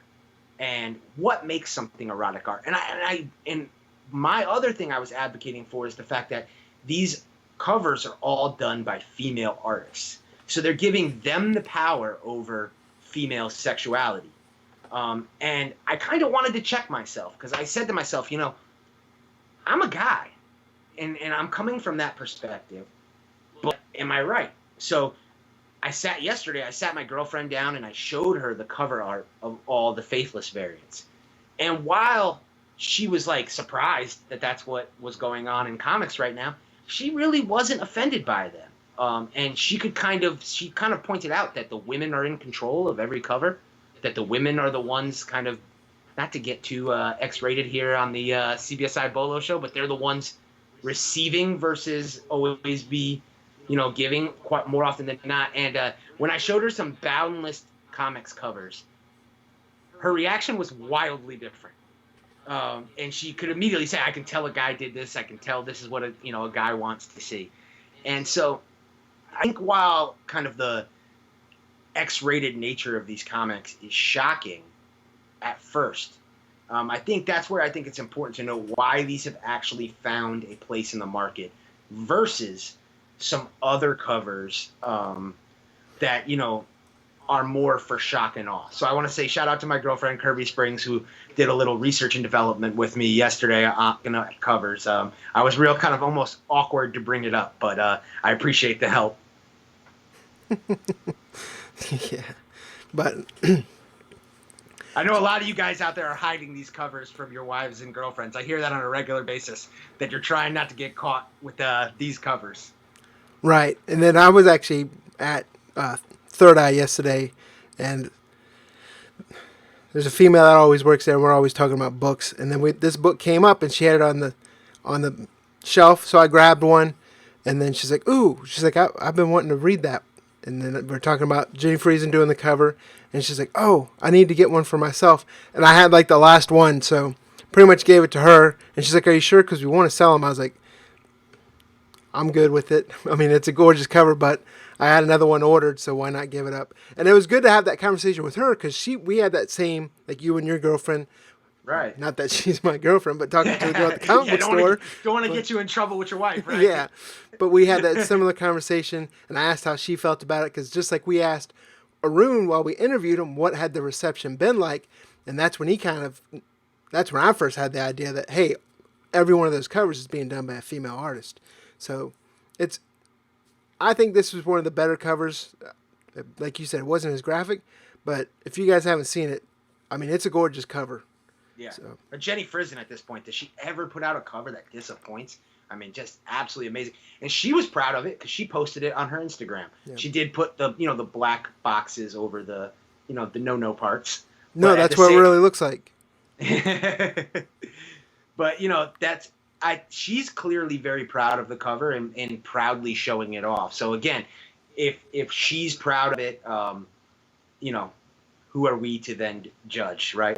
and what makes something erotic art? And my other thing I was advocating for is the fact that these covers are all done by female artists. So they're giving them the power over female sexuality. And I kind of wanted to check myself, because I said to myself, I'm a guy, and I'm coming from that perspective, but am I right? So I sat my girlfriend down and I showed her the cover art of all the Faithless variants. And while she was like surprised that that's what was going on in comics right now, she really wasn't offended by them. And she kind of pointed out that the women are in control of every cover, that the women are the ones kind of, not to get too X-rated here on the CBSI Bolo show, but they're the ones receiving versus always be, giving quite more often than not. And when I showed her some Boundless Comics covers, her reaction was wildly different. And she could immediately say, I can tell a guy did this. I can tell this is what a guy wants to see. And so I think while kind of the X-rated nature of these comics is shocking at first, I think that's where I think it's important to know why these have actually found a place in the market versus some other covers that, are more for shock and awe. So I want to say shout out to my girlfriend, Kirby Springs, who did a little research and development with me yesterday on covers. I was real kind of almost awkward to bring it up, but I appreciate the help. Yeah. But I know a lot of you guys out there are hiding these covers from your wives and girlfriends. I hear that on a regular basis, that you're trying not to get caught with these covers. Right. And then I was actually at Third Eye yesterday, and there's a female that always works there. And we're always talking about books, and then this book came up, and she had it on the shelf. So I grabbed one, and then she's like, "Ooh," she's like, "I've been wanting to read that." And then we're talking about Jenny Friesen doing the cover, and she's like, "Oh, I need to get one for myself." And I had like the last one, so pretty much gave it to her. And she's like, "Are you sure? Because we want to sell them." I was like, I'm good with it. I mean, it's a gorgeous cover, but I had another one ordered, so why not give it up? And it was good to have that conversation with her because we had that same, like you and your girlfriend. Right. Not that she's my girlfriend, but talking to the girl at the comic Yeah, book store. don't want to But get you in trouble with your wife, right? yeah, but we had that similar conversation, and I asked how she felt about it because just like we asked Arun while we interviewed him, what had the reception been like, and that's when that's when I first had the idea that hey, every one of those covers is being done by a female artist. So it's I think this was one of the better covers. Like you said, it wasn't as graphic, but if you guys haven't seen it, I mean, it's a gorgeous cover. Yeah. So But Jenny Friesen at this point, does she ever put out a cover that disappoints? I mean, just absolutely amazing. And she was proud of it because she posted it on her Instagram. yeah. She did put the black boxes over the the no parts. No, But at that's the what it same really looks like. But she's clearly very proud of the cover and proudly showing it off. So again, if she's proud of it, who are we to then judge, right?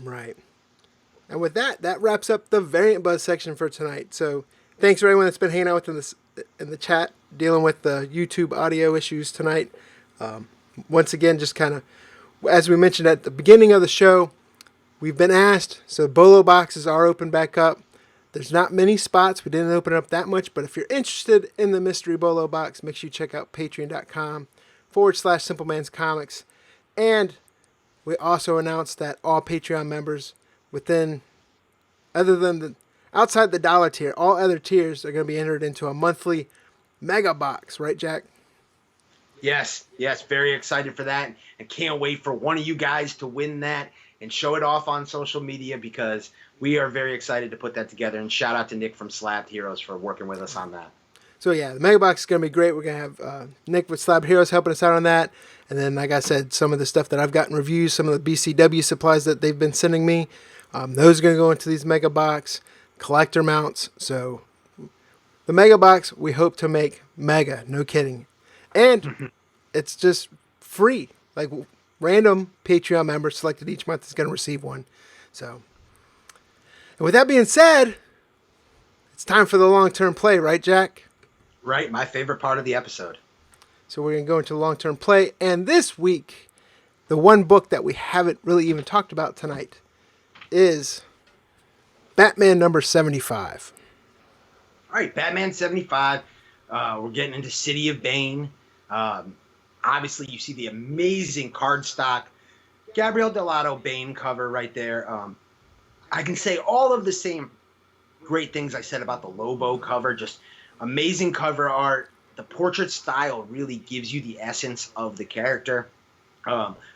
Right. And with that, that wraps up the Variant Buzz section for tonight. So thanks for everyone that's been hanging out with in the chat, dealing with the YouTube audio issues tonight. Once again, just kind of, as we mentioned at the beginning of the show, we've been asked, so Bolo boxes are open back up. There's not many spots. We didn't open up that much, but if you're interested in the mystery Bolo box, make sure you check out patreon.com/Simpleman's Comics. And we also announced that all Patreon members outside the dollar tier, all other tiers are going to be entered into a monthly mega box, right, Jack? Yes, very excited for that, and can't wait for one of you guys to win that and show it off on social media because we are very excited to put that together. And shout out to Nick from Slabbed Heroes for working with us on that. So yeah, the mega box is going to be great. We're going to have Nick with Slabbed Heroes helping us out on that. And then, like I said, some of the stuff that I've gotten reviews, some of the BCW supplies that they've been sending me, those are going to go into these mega box collector mounts. So the mega box, we hope to make mega, no kidding. And it's just free. Like random Patreon members selected each month is going to receive one. So, and with that being said, it's time for the long-term play, right, Jack? Right, my favorite part of the episode. So we're going to go into long-term play. And this week, the one book that we haven't really even talked about tonight is Batman number 75. All right, Batman 75. We're getting into City of Bane. Obviously, you see the amazing cardstock Gabriel Delato Bane cover right there. I can say all of the same great things I said about the Lobo cover. Just amazing cover art. The portrait style really gives you the essence of the character.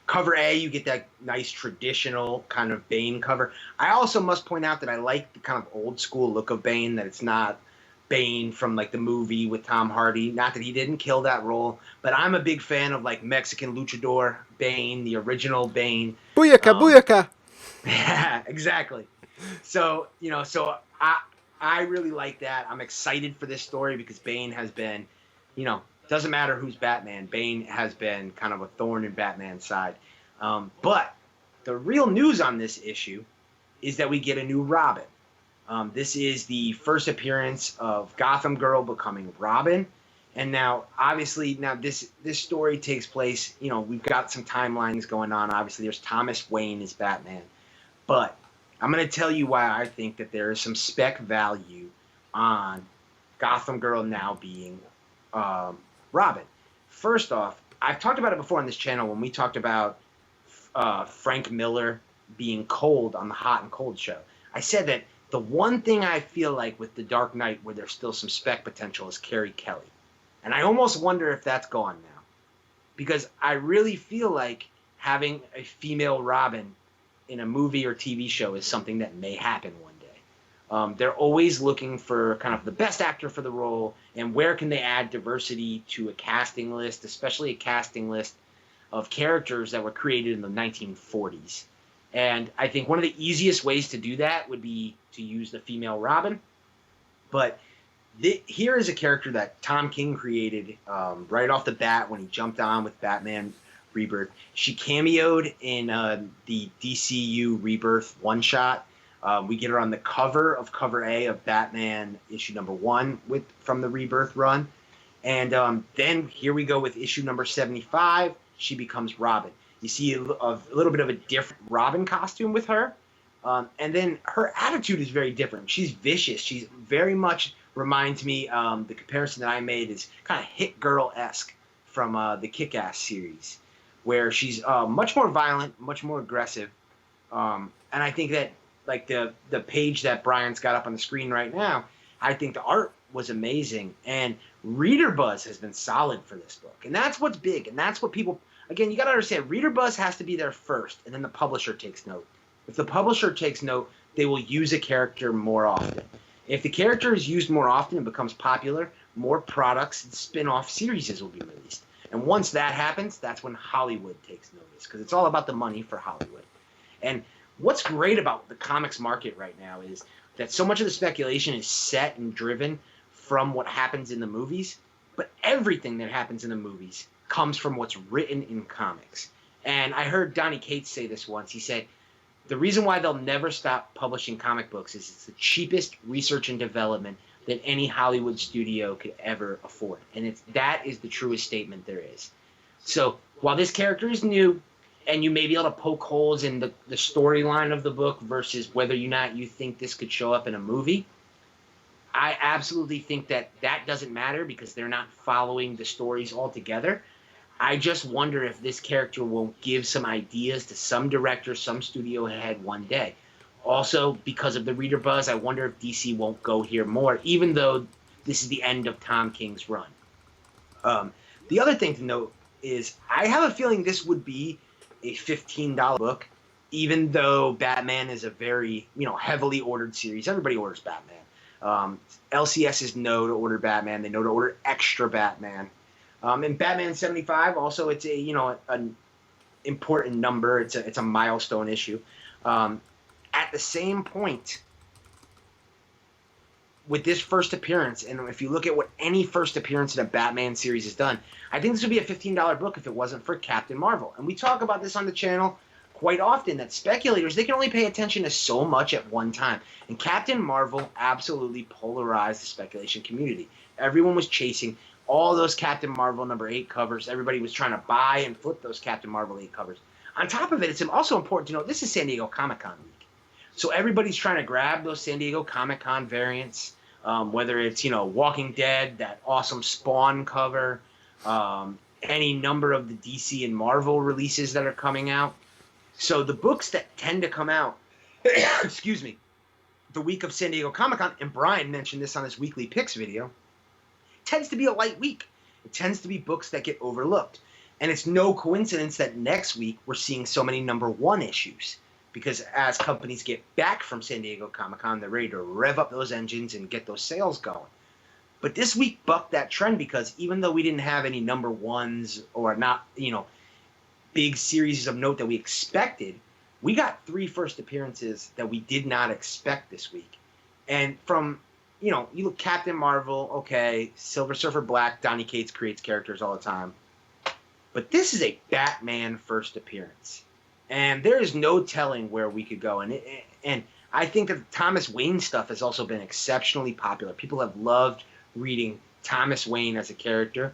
Cover A, you get that nice traditional kind of Bane cover. I also must point out that I like the kind of old school look of Bane, that it's not Bane from like the movie with Tom Hardy. Not that he didn't kill that role, but I'm a big fan of like Mexican luchador Bane, the original Bane. Booyaka, booyaka. Yeah, exactly. So, I really like that. I'm excited for this story because Bane has been, doesn't matter who's Batman. Bane has been kind of a thorn in Batman's side. But the real news on this issue is that we get a new Robin. This is the first appearance of Gotham Girl becoming Robin. And now, obviously, this story takes place, we've got some timelines going on. Obviously, there's Thomas Wayne as Batman. But I'm going to tell you why I think that there is some spec value on Gotham Girl now being Robin. First off, I've talked about it before on this channel when we talked about Frank Miller being cold on the Hot and Cold show. I said that the one thing I feel like with The Dark Knight where there's still some spec potential is Carrie Kelly. And I almost wonder if that's gone now. Because I really feel like having a female Robin in a movie or TV show is something that may happen one day. They're always looking for kind of the best actor for the role, and where can they add diversity to a casting list, especially a casting list of characters that were created in the 1940s. And I think one of the easiest ways to do that would be to use the female Robin. But here is a character that Tom King created right off the bat when he jumped on with Batman Rebirth. She cameoed in the DCU Rebirth one-shot. We get her on the cover Cover A of Batman issue #1 from the Rebirth run. And then here we go with issue number 75. She becomes Robin. You see a little bit of a different Robin costume with her. And then her attitude is very different. She's vicious. She's very much reminds me, the comparison that I made is kind of Hit Girl-esque from the Kick-Ass series, where she's much more violent, much more aggressive. And I think that, like the page that Brian's got up on the screen right now, I think the art was amazing. And reader buzz has been solid for this book. And that's what's big. And that's what people, again, you got to understand, reader buzz has to be there first, and then the publisher takes note. If the publisher takes note, they will use a character more often. If the character is used more often and becomes popular, more products and spin-off series will be released. And once that happens, that's when Hollywood takes notice, because it's all about the money for Hollywood. And what's great about the comics market right now is that so much of the speculation is set and driven from what happens in the movies, but everything that happens in the movies comes from what's written in comics. And I heard Donny Cates say this once. He said, the reason why they'll never stop publishing comic books is it's the cheapest research and development that any Hollywood studio could ever afford. And that is the truest statement there is. So while this character is new, and you may be able to poke holes in the storyline of the book versus whether or not you think this could show up in a movie, I absolutely think that doesn't matter because they're not following the stories altogether. I just wonder if this character will give some ideas to some director, some studio head one day. Also, because of the reader buzz, I wonder if DC won't go here more, even though this is the end of Tom King's run. The other thing to note is I have a feeling this would be a $15 book, even though Batman is a very, heavily ordered series. Everybody orders Batman. LCSs know to order Batman. They know to order extra Batman. And Batman 75 also, it's an important number. It's a milestone issue. At the same point, with this first appearance, and if you look at what any first appearance in a Batman series has done, I think this would be a $15 book if it wasn't for Captain Marvel. And we talk about this on the channel quite often, that speculators, they can only pay attention to so much at one time. And Captain Marvel absolutely polarized the speculation community. Everyone was chasing all those Captain Marvel #8 covers. Everybody was trying to buy and flip those Captain Marvel 8 covers. On top of it, it's also important to note this is San Diego Comic-Con week. So everybody's trying to grab those San Diego Comic-Con variants, whether it's, Walking Dead, that awesome Spawn cover, any number of the DC and Marvel releases that are coming out. So the books that tend to come out, excuse me, the week of San Diego Comic-Con, and Brian mentioned this on his weekly picks video, tends to be a light week. It tends to be books that get overlooked. And it's no coincidence that next week we're seeing so many #1 issues. Because as companies get back from San Diego Comic-Con, they're ready to rev up those engines and get those sales going. But this week bucked that trend because even though we didn't have any #1s or not, big series of note that we expected, we got 3 first appearances that we did not expect this week. And from, you look Captain Marvel, okay, Silver Surfer Black, Donny Cates creates characters all the time. But this is a Batman first appearance. And there is no telling where we could go. And I think that the Thomas Wayne stuff has also been exceptionally popular. People have loved reading Thomas Wayne as a character.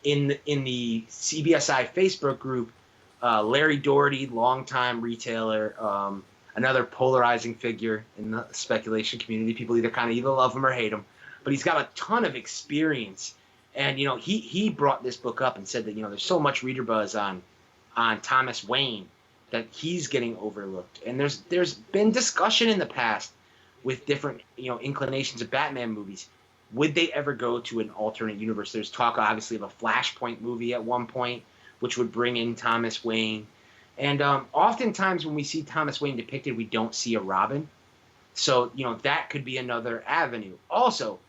In the CBSI Facebook group, Larry Doherty, longtime retailer, another polarizing figure in the speculation community. People either love him or hate him. But he's got a ton of experience. And, he brought this book up and said that, there's so much reader buzz on Thomas Wayne that he's getting overlooked. And there's been discussion in the past with different, inclinations of Batman movies. Would they ever go to an alternate universe? There's talk, obviously, of a Flashpoint movie at one point, which would bring in Thomas Wayne. And oftentimes when we see Thomas Wayne depicted, we don't see a Robin. So, that could be another avenue. Also,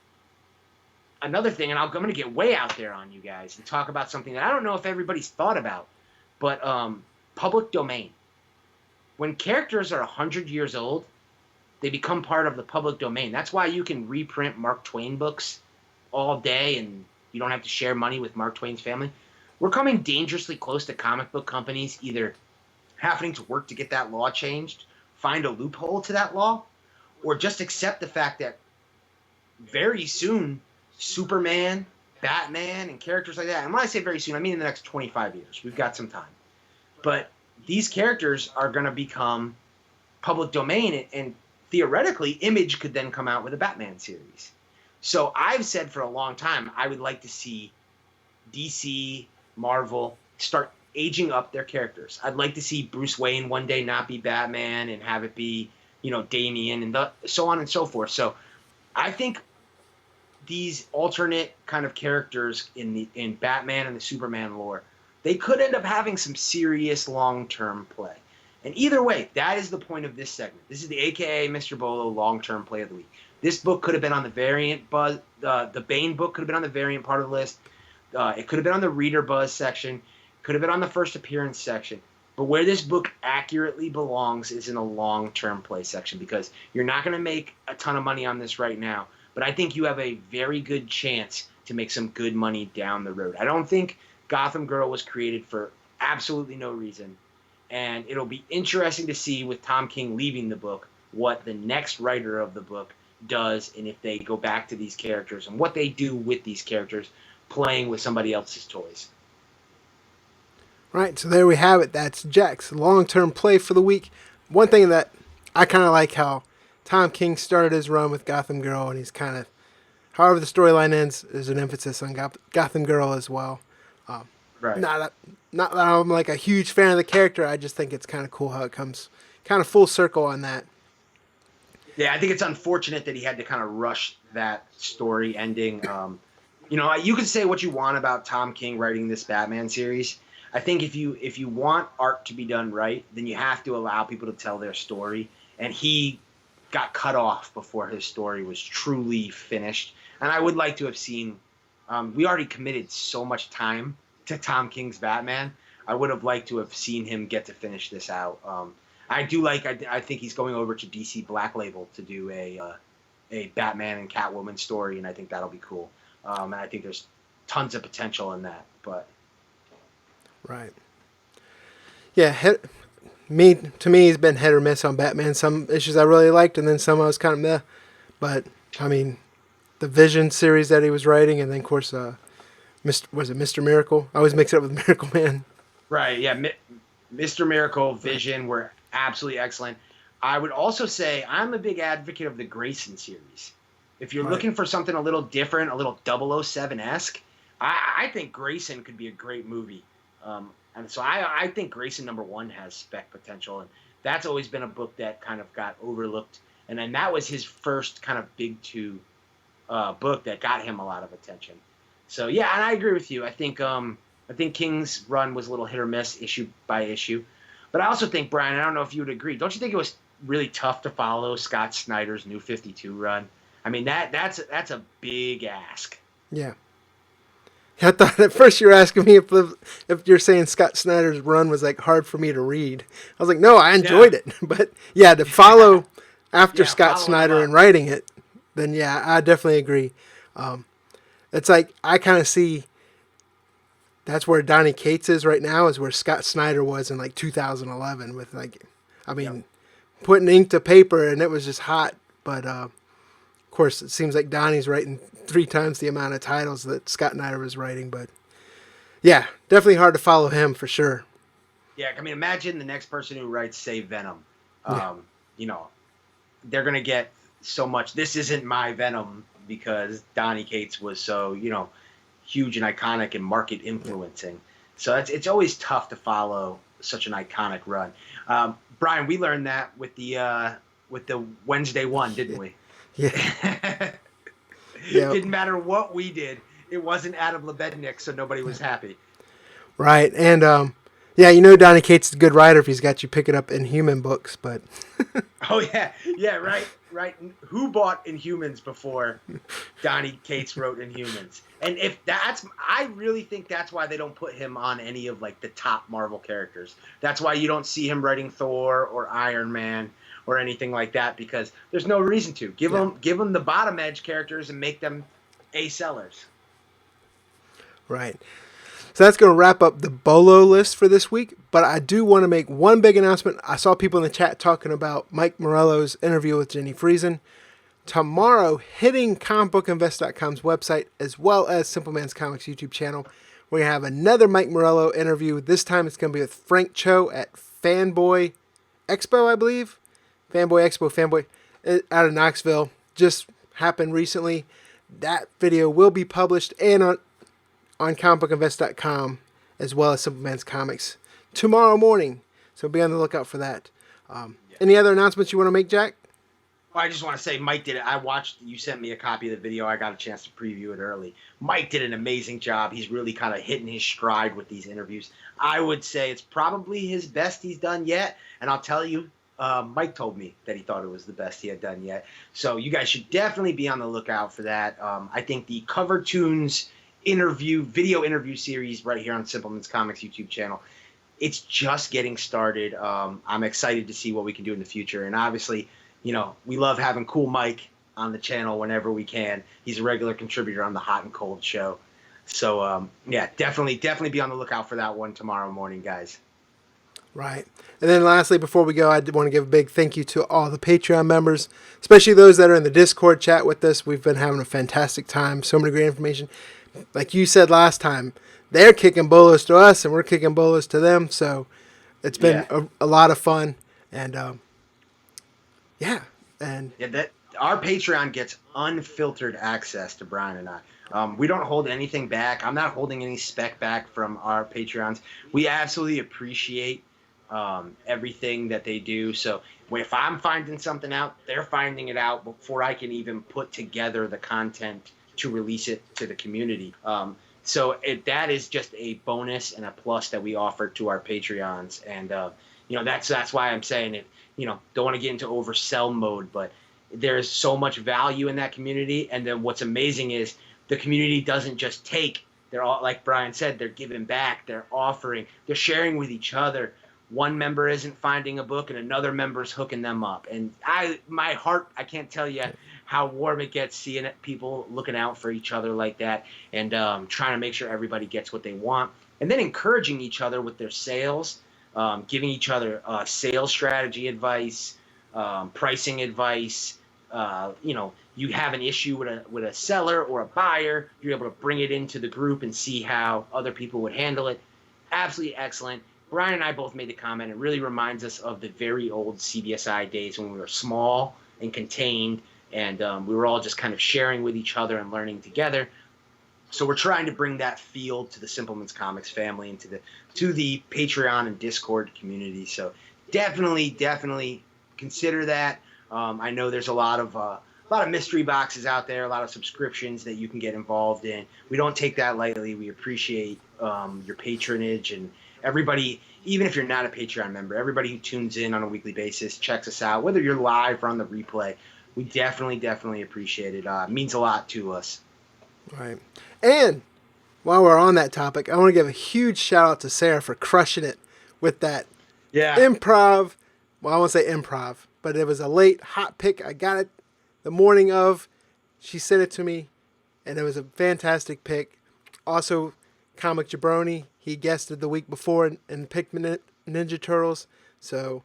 another thing, and I'm going to get way out there on you guys and talk about something that I don't know if everybody's thought about, but public domain. When characters are 100 years old, they become part of the public domain. That's why you can reprint Mark Twain books all day and you don't have to share money with Mark Twain's family. We're coming dangerously close to comic book companies either having to work to get that law changed, find a loophole to that law, or just accept the fact that very soon Superman, Batman, and characters like that, and when I say very soon, I mean in the next 25 years. We've got some time. But these characters are going to become public domain, and theoretically, Image could then come out with a Batman series. So I've said for a long time, I would like to see DC, Marvel start aging up their characters. I'd like to see Bruce Wayne one day not be Batman and have it be, Damian and so on and so forth. So I think these alternate kind of characters in Batman and the Superman lore, they could end up having some serious long-term play. And either way, that is the point of this segment. This is the AKA Mr. Bolo long-term play of the week. This book could have been on the variant buzz. The Bane book could have been on the variant part of the list. It could have been on the reader buzz section. Could have been on the first appearance section. But where this book accurately belongs is in a long-term play section, because you're not going to make a ton of money on this right now. But I think you have a very good chance to make some good money down the road. I don't think Gotham Girl was created for absolutely no reason. And it'll be interesting to see, with Tom King leaving the book, what the next writer of the book does, and if they go back to these characters and what they do with these characters playing with somebody else's toys. Right, so there we have it. That's Jack's long-term play for the week. One thing that I kind of like how Tom King started his run with Gotham Girl, and he's kind of, however the storyline ends, there's an emphasis on Gotham Girl as well. Right. Not that I'm like a huge fan of the character. I just think it's kind of cool how it comes kind of full circle on that. Yeah, I think it's unfortunate that he had to kind of rush that story ending. You can say what you want about Tom King writing this Batman series. I think if you want art to be done right, then you have to allow people to tell their story. And he got cut off before his story was truly finished. And I would like to have seen. We already committed so much time to Tom King's Batman. I would have liked to have seen him get to finish this out. I think he's going over to DC Black Label to do a Batman and Catwoman story, and I think that'll be cool. And I think there's tons of potential in that. But Right. Yeah, to me, he's been hit or miss on Batman. Some issues I really liked, and then some I was kind of meh. But I mean, the Vision series that he was writing, and then of course, was it Mr. Miracle? I always mix it up with Miracle Man. right, yeah, Mr. Miracle, Vision were absolutely excellent. I would also say I'm a big advocate of the Grayson series. If you're Right. looking for something a little different, a little 007-esque, I think Grayson could be a great movie. And so I think Grayson #1 has spec potential, and that's always been a book that kind of got overlooked. And then that was his first kind of big two book that got him a lot of attention. So yeah, and I agree with you. I think King's run was a little hit or miss, issue by issue. But I also think, Brian, I don't know if you would agree. Don't you think it was really tough to follow Scott Snyder's New 52 run? I mean, that's a big ask. Yeah. I thought at first you were asking me if you're saying Scott Snyder's run was like hard for me to read. I was like, no, I enjoyed it, but yeah, to follow after Scott Snyder and writing it, then yeah, I definitely agree. It's like I kind of see that's where Donny Cates is right now, is where Scott Snyder was in like 2011 with putting ink to paper, and it was just hot. But of course, it seems like Donnie's writing 3 times the amount of titles that Scott Snyder was writing. But yeah, definitely hard to follow him for sure. Yeah, I mean, imagine the next person who writes, say, Venom. Yeah. They're going to get so much. This isn't my Venom because Donny Cates was so, huge and iconic and market influencing. So it's always tough to follow such an iconic run. Brian, we learned that with the Wednesday one, didn't we? Yeah. It didn't matter what we did. It wasn't Adam Lebednik, so nobody was happy. Right. And Yeah, you know Donny Cates is a good writer if he's got you picking up Inhuman books, but Oh yeah, yeah, right, right. Who bought Inhumans before Donny Cates wrote Inhumans? And if that's, I really think that's why they don't put him on any of like the top Marvel characters. That's why you don't see him writing Thor or Iron Man or anything like that, because there's no reason to yeah, give him the bottom edge characters and make them A sellers. right. So that's going to wrap up the Bolo list for this week. But I do want to make one big announcement. I saw people in the chat talking about Mike Morello's interview with Jenny Friesen. Tomorrow, hitting comicbookinvest.com's website as well as Simpleman's Comics YouTube channel, we're going to have another Mike Morello interview. This time it's going to be with Frank Cho at Fanboy Expo, I believe. Fanboy Expo, Fanboy out of Knoxville. Just happened recently. That video will be published and on comicbookinvest.com as well as Simpleman's Comics tomorrow morning. So be on the lookout for that. Any other announcements you want to make, Jack? Well, I just want to say Mike did it. I watched, you sent me a copy of the video. I got a chance to preview it early. Mike did an amazing job. He's really kind of hitting his stride with these interviews. I would say it's probably his best he's done yet. And I'll tell you, Mike told me that he thought it was the best he had done yet. So you guys should definitely be on the lookout for that. I think the Cover Tunes video interview series right here on Simpleman's Comics YouTube channel, it's just getting started. I'm excited to see what we can do in the future. And obviously, you know, we love having Cool Mike on the channel whenever we can. He's a regular contributor on the Hot and Cold show. So, yeah, definitely be on the lookout for that one tomorrow morning, guys. Right. And then lastly, before we go, I want to give a big thank you to all the Patreon members, especially those that are in the Discord chat with us. We've been having a fantastic time. So many great information. Like you said last time, they're kicking bolos to us and we're kicking bolos to them. So it's been a lot of fun. And yeah. And Yeah, that our Patreon gets unfiltered access to Brian and I. We don't hold anything back. I'm not holding any spec back from our Patreons. We absolutely appreciate everything that they do. So if I'm finding something out, they're finding it out before I can even put together the content to release it to the community. So that is just a bonus and a plus that we offer to our Patreons. And, you know, that's why I'm saying it. You know, don't want to get into oversell mode, but there's so much value in that community. And then what's amazing is the community doesn't just take. They're all, like Brian said, they're giving back, they're offering, they're sharing with each other. One member isn't finding a book and another member's hooking them up. And my heart, I can't tell you how warm it gets seeing it, people looking out for each other like that and trying to make sure everybody gets what they want. And then encouraging each other with their sales. Giving each other sales strategy advice, pricing advice. You know, you have an issue with a seller or a buyer, you're able to bring it into the group and see how other people would handle it. Absolutely excellent. Brian and I both made the comment. It really reminds us of the very old CBSI days when we were small and contained, and we were all just kind of sharing with each other and learning together. So we're trying to bring that feel to the Simpleman's Comics family and to the Patreon and Discord community. So definitely consider that. I know there's a lot of mystery boxes out there, a lot of subscriptions that you can get involved in. We don't take that lightly. We appreciate your patronage and everybody, even if you're not a Patreon member, everybody who tunes in on a weekly basis, checks us out, whether you're live or on the replay. We definitely appreciate it. It means a lot to us. right. And while we're on that topic, I want to give a huge shout out to Sarah for crushing it with that Yeah. improv. Well, I won't say improv, but it was a late hot pick. I got it the morning of. She sent it to me, and it was a fantastic pick. Also, Comic Jabroni, he guested the week before and picked Ninja Turtles. So,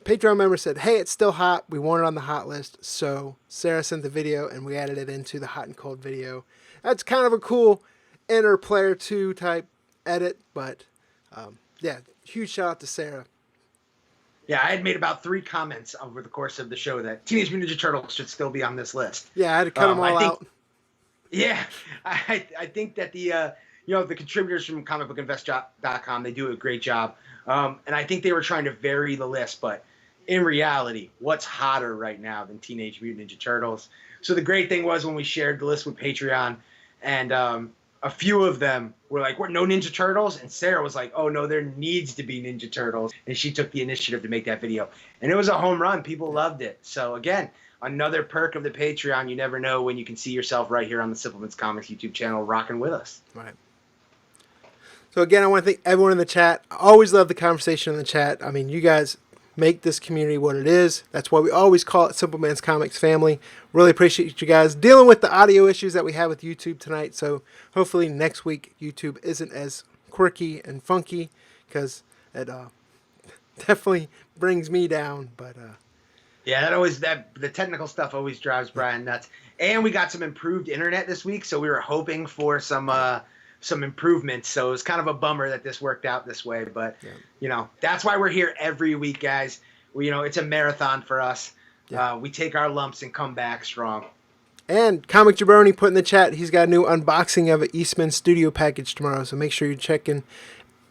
Patreon member said, hey, it's still hot. We want it on the hot list. So, Sarah sent the video, and we added it into the hot and cold video. That's kind of a cool Enter Player 2 type edit, but yeah, huge shout out to Sarah. Yeah, I had made about 3 comments over the course of the show that Teenage Mutant Ninja Turtles should still be on this list. Yeah, I had to cut them all out. Yeah, I think that the contributors from comicbookinvest.com, they do a great job. And I think they were trying to vary the list, but in reality, what's hotter right now than Teenage Mutant Ninja Turtles? So the great thing was when we shared the list with Patreon, and a few of them were like, "What? No Ninja Turtles?" And Sarah was like, "Oh no, there needs to be Ninja Turtles," and she took the initiative to make that video, and it was a home run. People loved it. So again, another perk of the Patreon. You never know when you can see yourself right here on the Simpleman's Comics YouTube channel, rocking with us. Right. So again, I want to thank everyone in the chat. I always love the conversation in the chat. I mean, you guys make this community what it is. That's why we always call it Simpleman's Comics family. Really appreciate you guys dealing with the audio issues that we have with YouTube tonight. So hopefully next week YouTube isn't as quirky and funky, because it definitely brings me down. But yeah, the technical stuff always drives Brian nuts. And we got some improved internet this week, so we were hoping for some improvements. So it was kind of a bummer that this worked out this way, but that's why we're here every week, guys. It's a marathon for us. Yeah. We take our lumps and come back strong. And Comic Jabroni put in the chat, he's got a new unboxing of an Eastman Studio package tomorrow, so make sure you're checking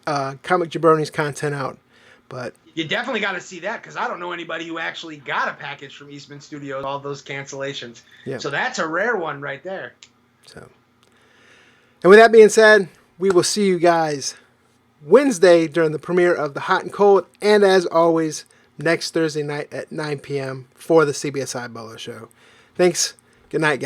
Comic Jabroni's content out. But you definitely got to see that, because I don't know anybody who actually got a package from Eastman Studios, all those cancellations. Yeah. So that's a rare one right there. So, and with that being said, we will see you guys Wednesday during the premiere of The Hot and Cold, and as always, next Thursday night at 9 p.m. for the CBSI Bolo Show. Thanks. Good night, guys.